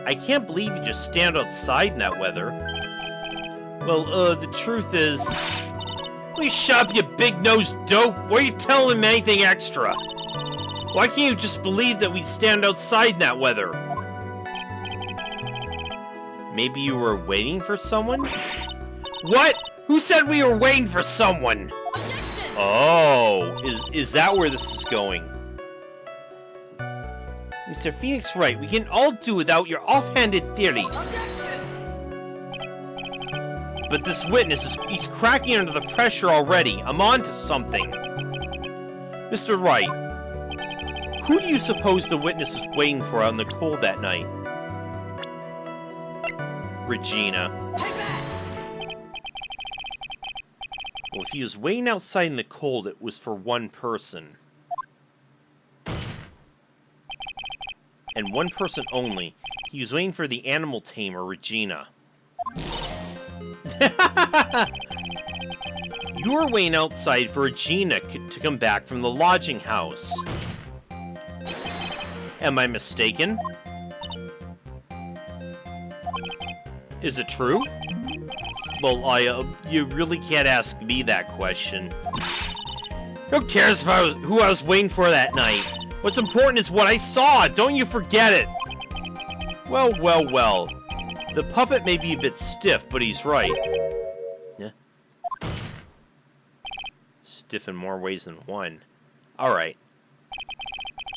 [SPEAKER 1] I can't believe you just stand outside in that weather. Well, the truth is... We shut up, you big-nosed dope! Why are you telling him anything extra? Why can't you just believe that we'd stand outside in that weather? Maybe you were waiting for someone? What? Who said we were waiting for someone?
[SPEAKER 2] Objection!
[SPEAKER 1] Oh, is that where this is going? Mr. Phoenix right, we can all do without your offhanded theories.
[SPEAKER 2] Objection!
[SPEAKER 1] But this witness, he's cracking under the pressure already. I'm on to something. Mr. Wright, who do you suppose the witness is waiting for out in the cold that night? Regina.
[SPEAKER 2] Take that!
[SPEAKER 1] Well, if he was waiting outside in the cold, it was for one person. And one person only. He was waiting for the animal tamer, Regina. You were waiting outside for Regina to come back from the lodging house. Am I mistaken? Is it true? Well, you really can't ask me that question. Who cares if who I was waiting for that night? What's important is what I saw! Don't you forget it! Well, well, well. The puppet may be a bit stiff, but he's right. Yeah. Stiff in more ways than one. Alright.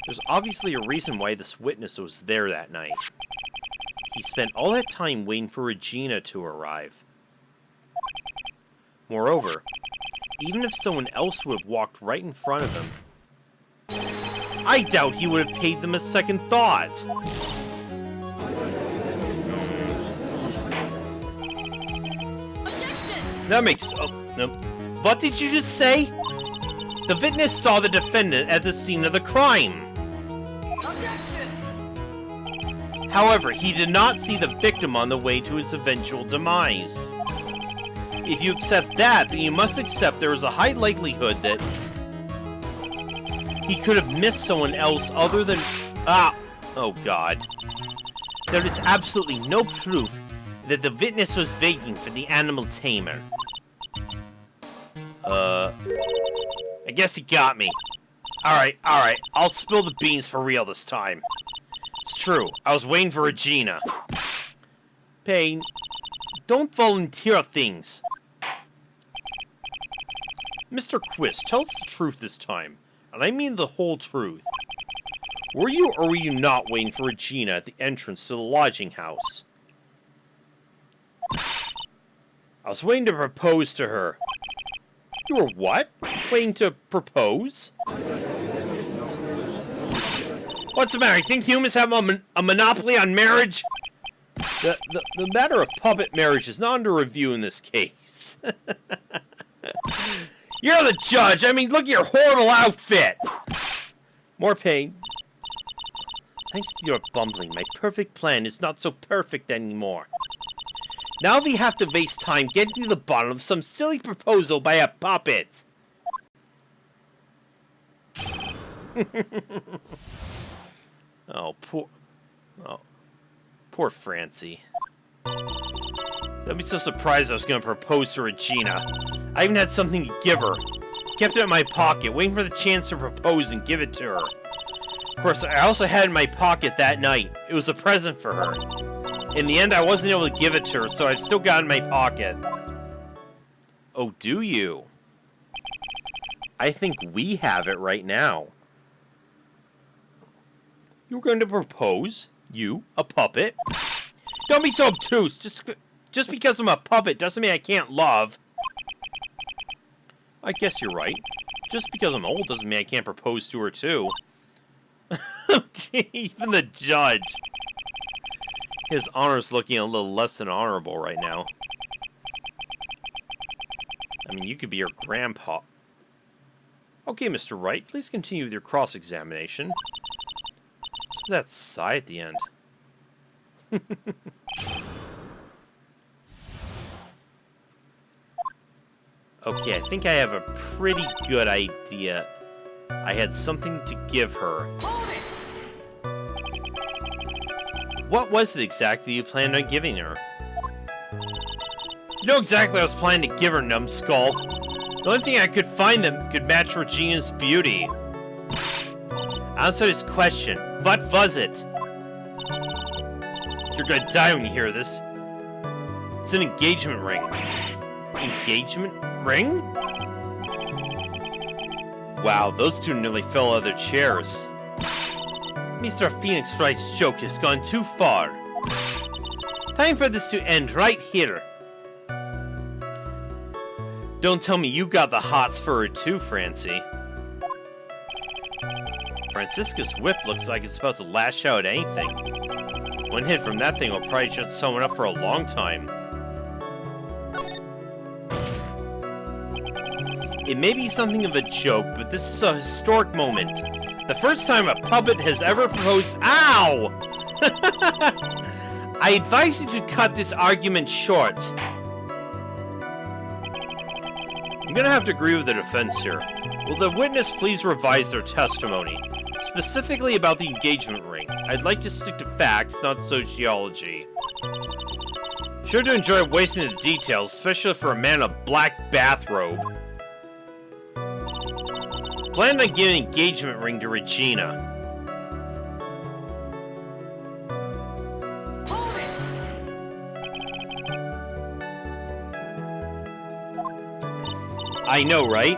[SPEAKER 1] There's obviously a reason why this witness was there that night. He spent all that time waiting for Regina to arrive. Moreover, even if someone else would have walked right in front of him, I doubt he would have paid them a second thought. That makes... Oh, no. What did you just say? The witness saw the defendant at the scene of the crime.
[SPEAKER 2] Objection!
[SPEAKER 1] However, he did not see the victim on the way to his eventual demise. If you accept that, then you must accept there is a high likelihood that he could have missed someone else other than... Oh God. There is absolutely no proof that the witness was waiting for the animal tamer. I guess he got me. Alright, I'll spill the beans for real this time. It's true, I was waiting for Regina. Payne, don't volunteer things. Mr. Quiz, tell us the truth this time. And I mean the whole truth. Were you or were you not waiting for Regina at the entrance to the lodging house? I was waiting to propose to her. You were what? Waiting to propose? What's the matter? You think humans have a monopoly on marriage? The matter of puppet marriage is not under review in this case. You're the judge! I mean, look at your horrible outfit! More pain. Thanks to your bumbling, my perfect plan is not so perfect anymore. Now we have to waste time getting to the bottom of some silly proposal by a puppet. Oh, poor Francie. Don't be so surprised I was going to propose to Regina. I even had something to give her. Kept it in my pocket, waiting for the chance to propose and give it to her. Of course, I also had it in my pocket that night. It was a present for her. In the end, I wasn't able to give it to her, so I've still got it in my pocket. Oh, do you? I think we have it right now. You're going to propose? You, a puppet? Don't be so obtuse. Just because I'm a puppet doesn't mean I can't love. I guess you're right. Just because I'm old doesn't mean I can't propose to her, too. Even the judge. His honor's looking a little less than honorable right now. I mean, you could be your grandpa. Okay, Mr. Wright, please continue with your cross-examination. That sigh at the end. Okay, I think I have a pretty good idea. I had something to give her. What was it exactly you planned on giving her? You know exactly what I was planning to give her, numbskull. The only thing I could find that could match Regina's beauty. Answer this question. What was it? You're gonna die when you hear this. It's an engagement ring. Engagement ring? Wow, those two nearly fell out of their chairs. Mr. Phoenix Wright's joke has gone too far. Time for this to end right here. Don't tell me you got the hots for her too, Francie. Francisca's whip looks like it's about to lash out at anything. One hit from that thing will probably shut someone up for a long time. It may be something of a joke, but this is a historic moment. The first time a puppet has ever proposed— Ow! I advise you to cut this argument short. I'm gonna have to agree with the defense here. Will the witness please revise their testimony? Specifically about the engagement ring. I'd like to stick to facts, not sociology. Sure to enjoy wasting the details, especially for a man in a black bathrobe. Planned on giving an engagement ring to Regina. I know, right?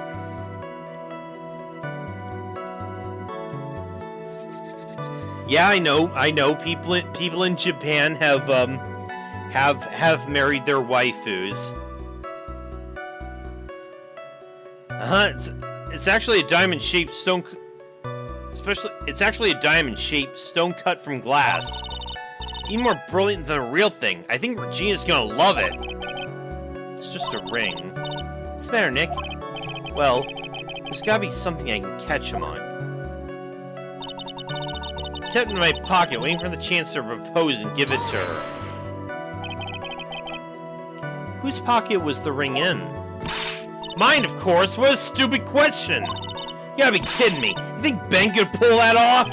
[SPEAKER 1] Yeah, I know. People in Japan have married their waifus. It's actually a diamond-shaped stone. It's actually a diamond-shaped stone cut from glass. Even more brilliant than the real thing. I think Regina's gonna love it. It's just a ring. What's the matter, Nick? Well, there's gotta be something I can catch him on. Kept it in my pocket, waiting for the chance to propose and give it to her. Whose pocket was the ring in? Mine, of course! What a stupid question! You gotta be kidding me! You think Ben could pull that off?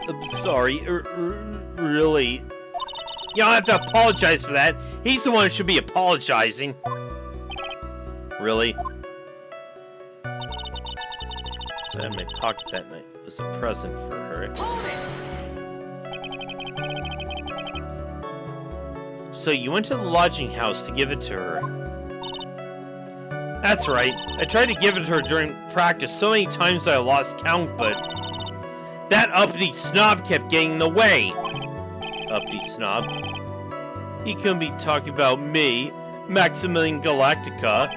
[SPEAKER 1] I'm sorry, really? You don't have to apologize for that. He's the one who should be apologizing. Really? So in my pocket that night was a present for her. So you went to the lodging house to give it to her. That's right. I tried to give it to her during practice so many times I lost count, but that uppity snob kept getting in the way. Uppity snob? He couldn't be talking about me, Maximilian Galactica.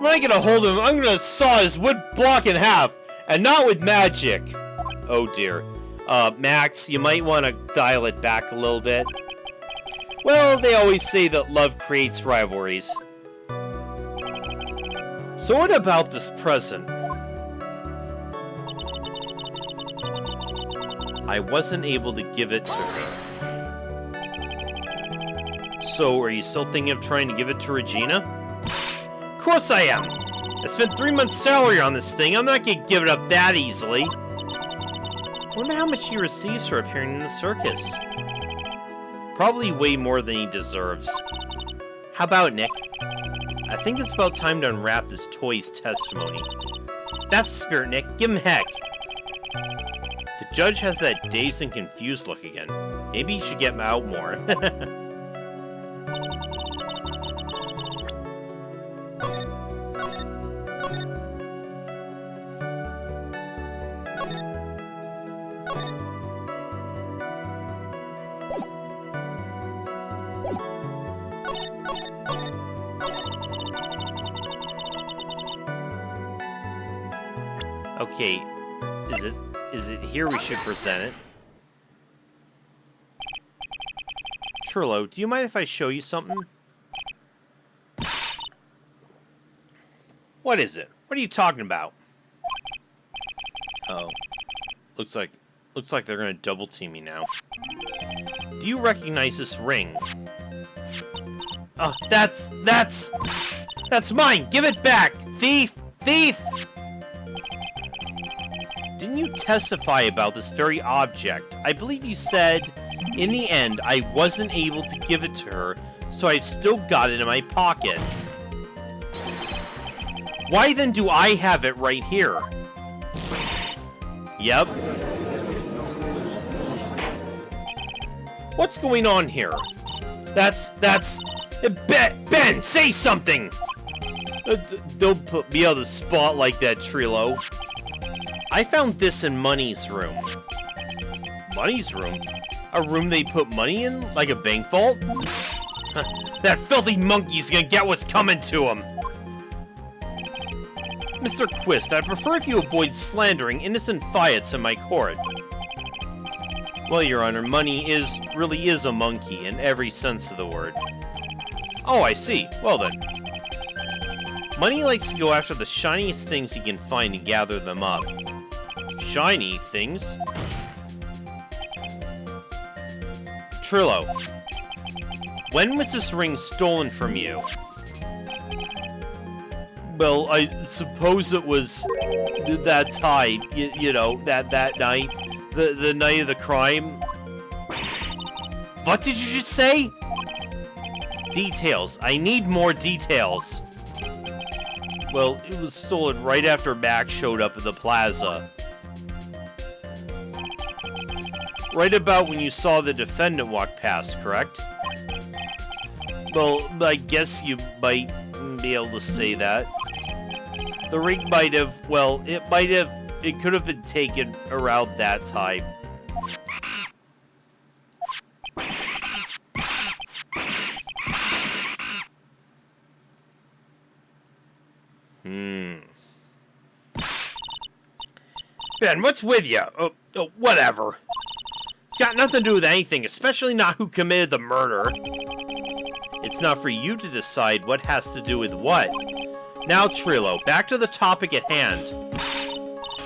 [SPEAKER 1] When I get a hold of him, I'm gonna saw his wood block in half, and not with magic. Oh dear. Max, you might want to dial it back a little bit. Well, they always say that love creates rivalries. So what about this present? I wasn't able to give it to her. So, are you still thinking of trying to give it to Regina? Of course I am! I spent 3 months' salary on this thing, I'm not gonna give it up that easily. I wonder how much he receives for appearing in the circus. Probably way more than he deserves. How about Nick? I think it's about time to unwrap this toy's testimony. That's the spirit, Nick. Give him heck. The judge has that dazed and confused look again. Maybe he should get him out more. Okay, is it here we should present it? Trillo, do you mind if I show you something? What is it? What are you talking about? Oh, looks like they're gonna double team me now. Do you recognize this ring? Oh, that's mine! Give it back! Thief! Thief! Didn't you testify about this very object? I believe you said, in the end, I wasn't able to give it to her, so I've still got it in my pocket. Why then do I have it right here? Yep. What's going on here? That's... Ben, say something! Don't put me on the spot like that, Trillo. I found this in Money's room. Money's room? A room they put money in? Like a bank vault? That filthy monkey's gonna get what's coming to him! Mr. Quist, I prefer if you avoid slandering innocent fiats in my court. Well, Your Honor, Money really is a monkey in every sense of the word. Oh, I see. Well then. Money likes to go after the shiniest things he can find and gather them up. Shiny things? Trillo, when was this ring stolen from you? Well, I suppose it was that time, you know, that night, the night of the crime. What did you just say? Details. I need more details. Well, it was stolen right after Max showed up at the plaza. Right about when you saw the defendant walk past, correct? Well, I guess you might be able to say that. The ring might have, well, it could have been taken around that time. Ben, what's with you? Whatever. It's got nothing to do with anything, especially not who committed the murder. It's not for you to decide what has to do with what. Now, Trillo, back to the topic at hand.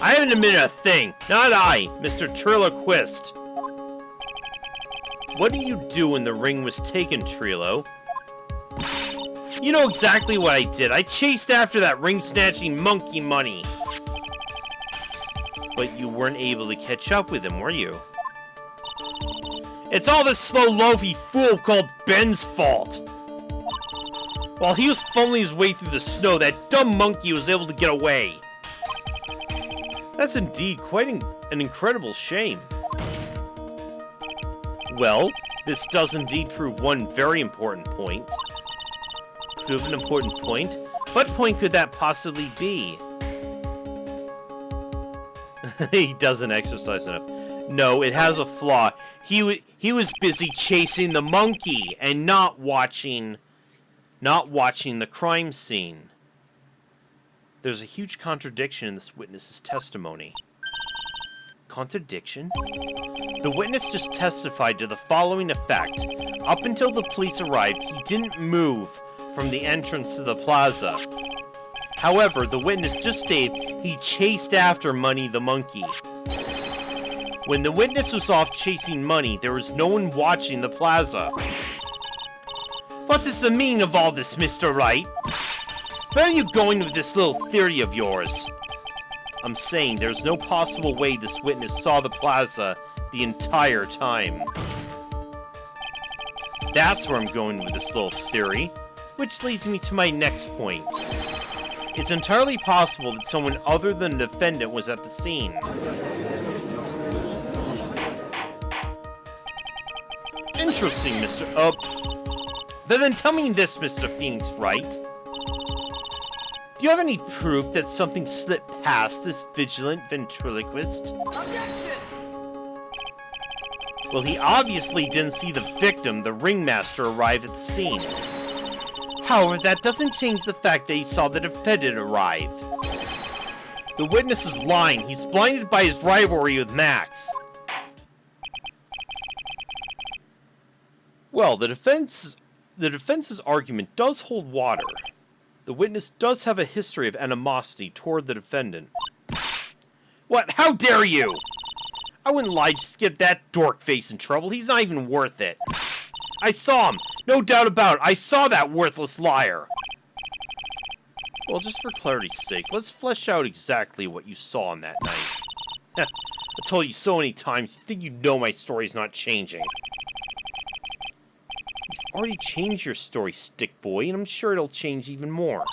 [SPEAKER 1] I haven't admitted a thing. Not I, Mr. Trillo Quist. What did you do when the ring was taken, Trillo? You know exactly what I did. I chased after that ring-snatching monkey Money. But you weren't able to catch up with him, were you? It's all this slow loafy fool called Ben's fault. While he was fumbling his way through the snow, that dumb monkey was able to get away. That's indeed quite an incredible shame. Well, this does indeed prove one very important point. Prove an important point? What point could that possibly be? He doesn't exercise enough. No, it has a flaw. He was busy chasing the monkey and not watching the crime scene. There's a huge contradiction in this witness's testimony. Contradiction? The witness just testified to the following effect. Up until the police arrived, he didn't move from the entrance to the plaza. However, the witness just stated he chased after Money the monkey. When the witness was off chasing Money, there was no one watching the plaza. What is the meaning of all this, Mr. Wright? Where are you going with this little theory of yours? I'm saying there's no possible way this witness saw the plaza the entire time. That's where I'm going with this little theory, which leads me to my next point. It's entirely possible that someone other than the defendant was at the scene. Interesting, Mr. Then tell me this, Mr. Phoenix Wright. Do you have any proof that something slipped past this vigilant ventriloquist?
[SPEAKER 2] Objection!
[SPEAKER 1] Well, he obviously didn't see the victim, the ringmaster, arrive at the scene. However, that doesn't change the fact that he saw the defendant arrive. The witness is lying. He's blinded by his rivalry with Max. Well, the defense's argument does hold water. The witness does have a history of animosity toward the defendant. What? How dare you? I wouldn't lie just to get that dork face in trouble. He's not even worth it. I saw him. No doubt about it. I saw that worthless liar. Well, just for clarity's sake, let's flesh out exactly what you saw on that night. I told you so many times, you think you know my story's not changing. You've already changed your story, Stick Boy, and I'm sure it'll change even more.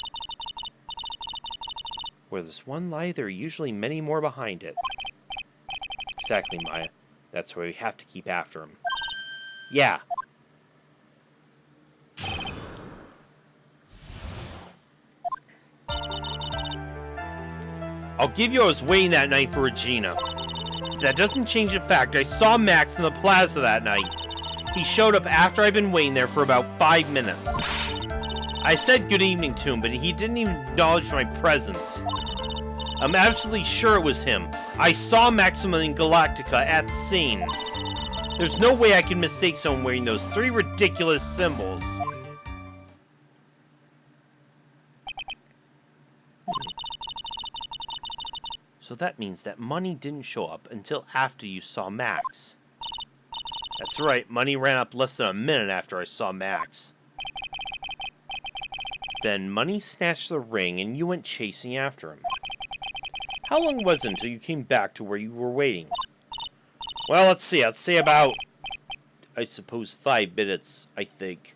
[SPEAKER 1] Where there's one lie, there are usually many more behind it. Exactly, Maya. That's why we have to keep after him. Yeah. I'll give you I was waiting that night for Regina. But that doesn't change the fact I saw Max in the plaza that night. He showed up after I'd been waiting there for about 5 minutes. I said good evening to him, but he didn't even acknowledge my presence. I'm absolutely sure it was him. I saw Maximilian Galactica at the scene. There's no way I can mistake someone wearing those 3 ridiculous symbols. So that means that Money didn't show up until after you saw Max. That's right, Money ran up less than a minute after I saw Max. Then Money snatched the ring and you went chasing after him. How long was it until you came back to where you were waiting? Well, let's see. I'd say about, I suppose, 5 minutes, I think.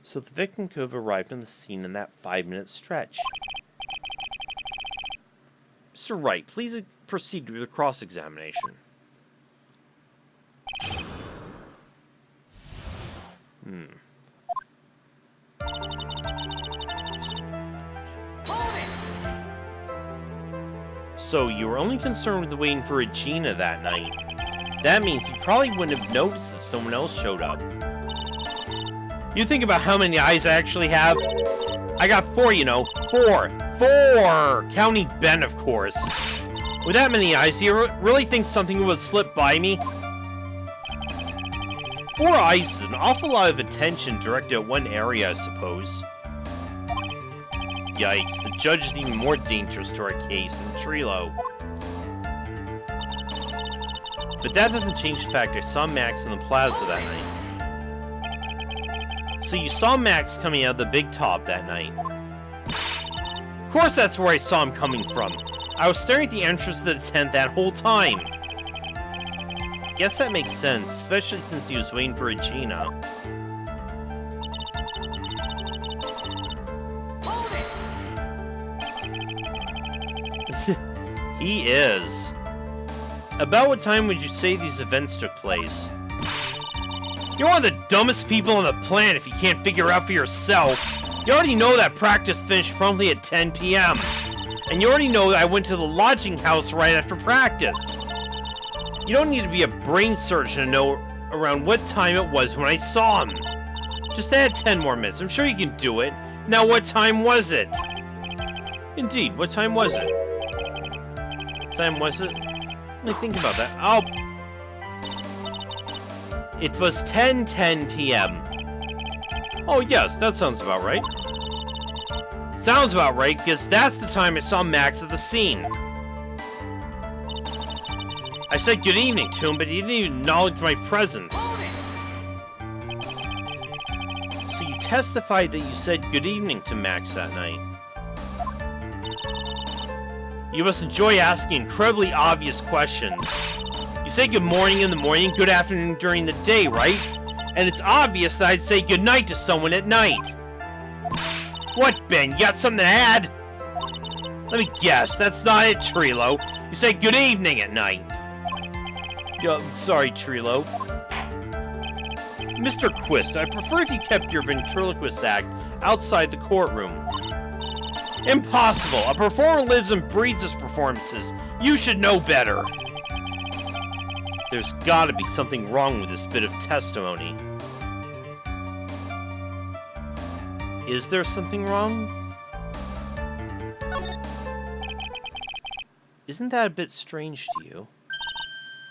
[SPEAKER 1] So the victim could have arrived on the scene in that 5-minute stretch. Mr. Wright, please proceed with the cross-examination. So you were only concerned with waiting for Regina that night. That means you probably wouldn't have noticed if someone else showed up. You think about how many eyes I actually have? I got 4, you know. 4! 4! Counting Ben, of course. With that many eyes, do you really think something would slip by me? 4 eyes is an awful lot of attention directed at one area, I suppose. Yikes, the judge is even more dangerous to our case than Trilo. But that doesn't change the fact I saw Max in the plaza that night. So you saw Max coming out of the big top that night. Of course that's where I saw him coming from. I was staring at the entrance to the tent that whole time. Guess that makes sense, especially since he was waiting for Regina.
[SPEAKER 2] Hold it!
[SPEAKER 1] He is. About what time would you say these events took place? You're one of the dumbest people on the planet if you can't figure out for yourself. You already know that practice finished promptly at 10 p.m. And you already know that I went to the lodging house right after practice. You don't need to be a brain surgeon to know around what time it was when I saw him. Just add 10 more minutes. I'm sure you can do it. Now, what time was it? Indeed, what time was it? What time was it? Let me think about that. Oh. It was 10:10 p.m. Oh, yes, that sounds about right. Sounds about right, because that's the time I saw Max at the scene. I said good evening to him, but he didn't even acknowledge my presence. So you testified that you said good evening to Max that night. You must enjoy asking incredibly obvious questions. You say good morning in the morning, good afternoon during the day, right? And it's obvious that I'd say good night to someone at night. What, Ben? You got something to add? Let me guess, that's not it, Trilo. You say good evening at night. Sorry, Trilo. Mr. Quist, I prefer if you kept your ventriloquist act outside the courtroom. Impossible! A performer lives and breathes his performances. You should know better. There's gotta be something wrong with this bit of testimony. Is there something wrong? Isn't that a bit strange to you?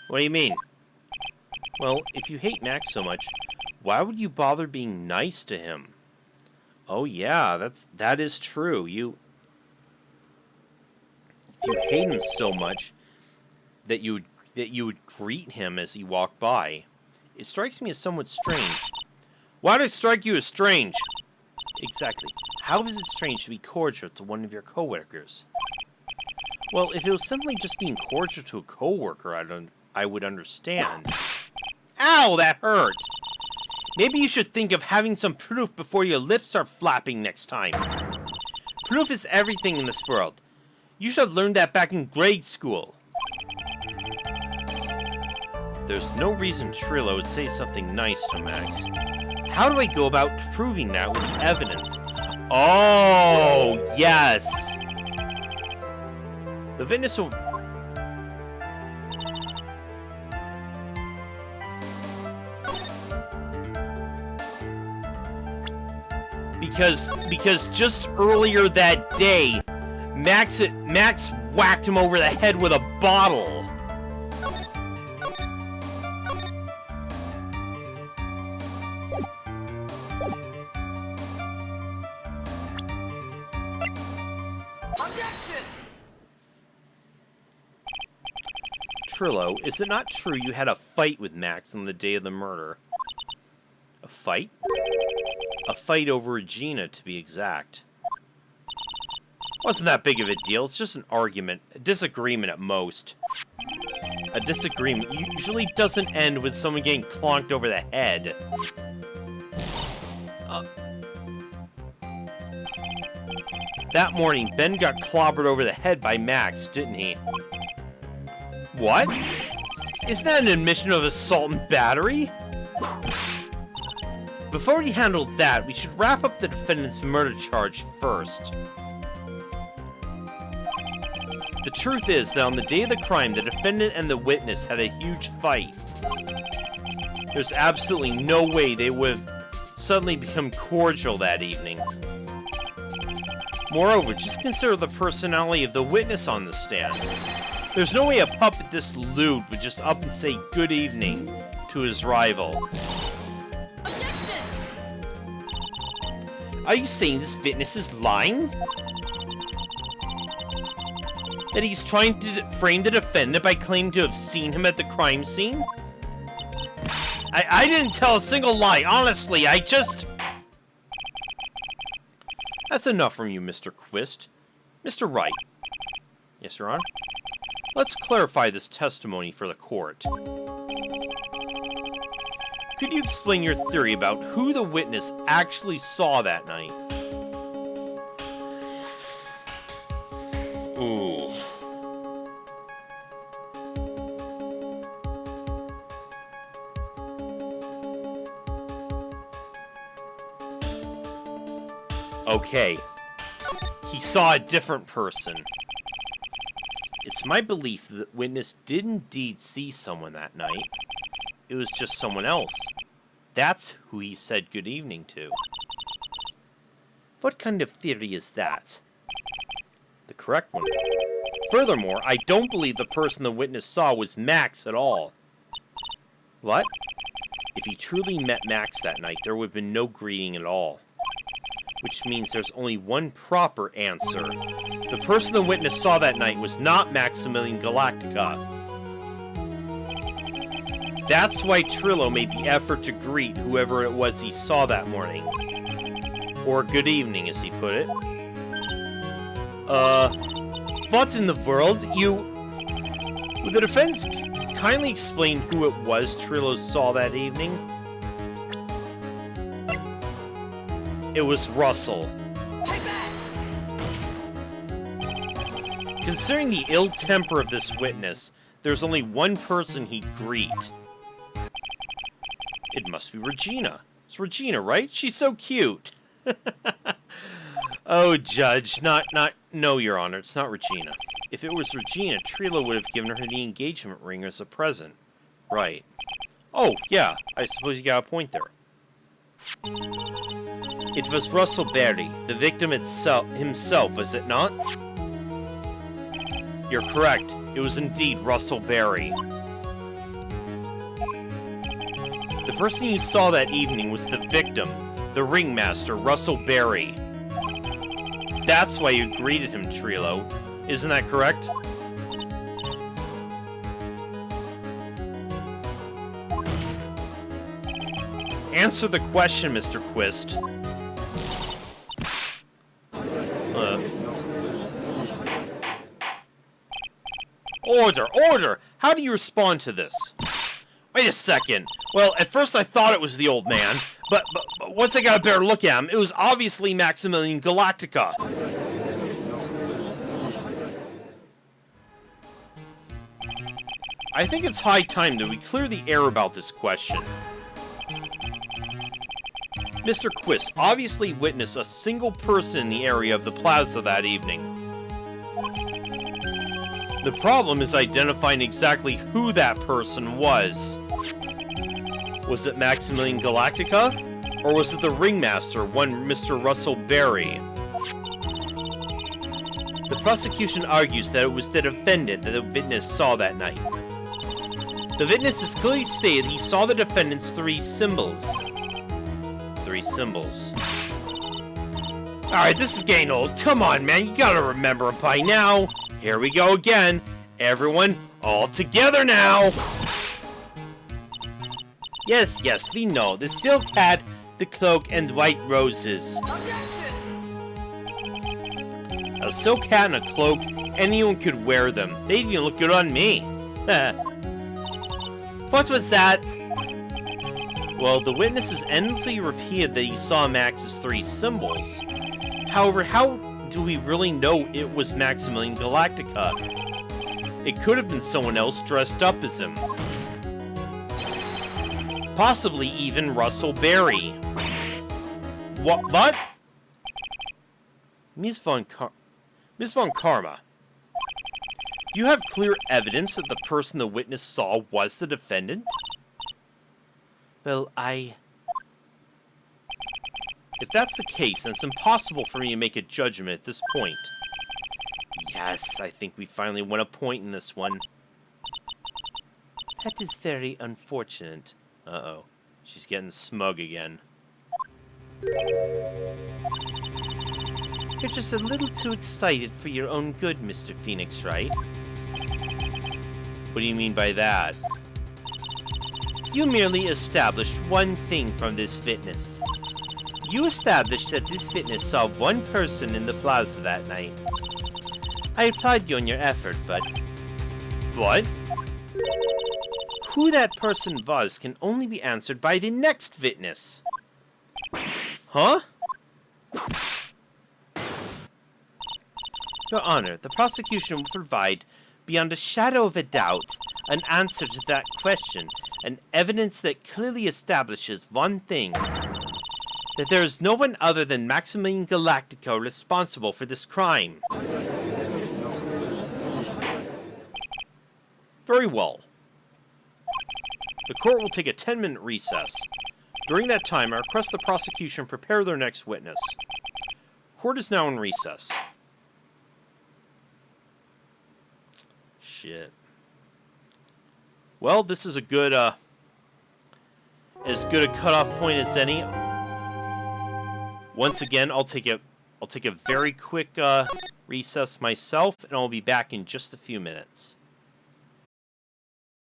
[SPEAKER 1] What do you mean? Well, if you hate Max so much, why would you bother being nice to him? Oh yeah, that is true. If you hate him so much that you would greet him as he walked by, it strikes me as somewhat strange. Why does it strike you as strange? Exactly. How is it strange to be cordial to one of your coworkers? Well, if it was simply just being cordial to a coworker, I would understand. Ow, that hurt! Maybe you should think of having some proof before your lips start flapping next time. Proof is everything in this world. You should have learned that back in grade school. There's no reason Trilo would say something nice to Max. How do I go about proving that with evidence? Oh, yes! The witness will... Because just earlier that day, Max whacked him over the head with a bottle.
[SPEAKER 2] Objection!
[SPEAKER 1] Trillo, is it not true you had a fight with Max on the day of the murder? A fight? A fight over Regina, to be exact. Wasn't that big of a deal, it's just an argument, a disagreement at most. A disagreement usually doesn't end with someone getting clonked over the head. That morning, Ben got clobbered over the head by Max, didn't he? What? Isn't that an admission of assault and battery? Before we handle that, we should wrap up the defendant's murder charge first. The truth is that on the day of the crime, the defendant and the witness had a huge fight. There's absolutely no way they would have suddenly become cordial that evening. Moreover, just consider the personality of the witness on the stand. There's no way a puppet this lewd would just up and say good evening to his rival.
[SPEAKER 2] Objection!
[SPEAKER 1] Are you saying this witness is lying? That he's trying to frame the defendant by claiming to have seen him at the crime scene? I didn't tell a single lie, honestly, I just... That's enough from you, Mr. Quist. Mr. Wright. Yes, Your Honor? Let's clarify this testimony for the court. Could you explain your theory about who the witness actually saw that night? Ooh. Okay. He saw a different person. It's my belief that the witness did indeed see someone that night. It was just someone else. That's who he said good evening to. What kind of theory is that? The correct one. Furthermore, I don't believe the person the witness saw was Max at all. What? If he truly met Max that night, there would have been no greeting at all. Which means there's only one proper answer. The person the witness saw that night was not Maximilian Galactica. That's why Trillo made the effort to greet whoever it was he saw that morning. Or good evening, as he put it. What in the world? Would the defense kindly explain who it was Trillo saw that evening? It was Russell. Considering the ill temper of this witness, there's only one person he'd greet. It must be Regina. It's Regina, right? She's so cute. Oh, Judge, no, Your Honor, it's not Regina. If it was Regina, Trillo would have given her the engagement ring as a present. Right. Oh, yeah, I suppose you got a point there. It was Russell Berry, the victim himself, was it not? You're correct. It was indeed Russell Berry. The person you saw that evening was the victim, the ringmaster, Russell Berry. That's why you greeted him, Trillo. Isn't that correct? Answer the question, Mr. Quist. Order! How do you respond to this? Wait a second. Well, at first I thought it was the old man, but once I got a better look at him, it was obviously Maximilian Galactica. I think it's high time that we clear the air about this question. Mr. Quist obviously witnessed a single person in the area of the plaza that evening. The problem is identifying exactly who that person was. Was it Maximilian Galactica? Or was it the ringmaster, one Mr. Russell Berry? The prosecution argues that it was the defendant that the witness saw that night. The witness has clearly stated he saw the defendant's three symbols. Alright, this is getting old. Come on, man, you gotta remember it by now. Here we go again. Everyone, all together now! Yes, we know. The silk hat, the cloak, and white roses. A silk hat and a cloak, anyone could wear them. They'd even look good on me. What was that? Well, the witnesses endlessly repeated that he saw Max's three symbols. However, how do we really know it was Maximilian Galactica? It could have been someone else dressed up as him. Possibly even Russell Berry. What? Ms. Von Karma. Do you have clear evidence that the person the witness saw was the defendant? Well, If that's the case, then it's impossible for me to make a judgment at this point. Yes, I think we finally won a point in this one. That is very unfortunate. Uh-oh. She's getting smug again. You're just a little too excited for your own good, Mr. Phoenix, right? What do you mean by that? You merely established one thing from this witness. You established that this witness saw one person in the plaza that night. I applaud you on your effort, but... What? who that person was can only be answered by the next witness. Huh? Your Honor, the prosecution will provide, beyond a shadow of a doubt, an answer to that question, and evidence that clearly establishes one thing: that there is no one other than Maximilian Galactico responsible for this crime. Very well. The court will take a 10-minute recess. During that time, I request the prosecution prepare their next witness. Court is now in recess. Shit. Well, this is a good, as good a cutoff point as any. Once again, I'll take a very quick recess myself, and I'll be back in just a few minutes.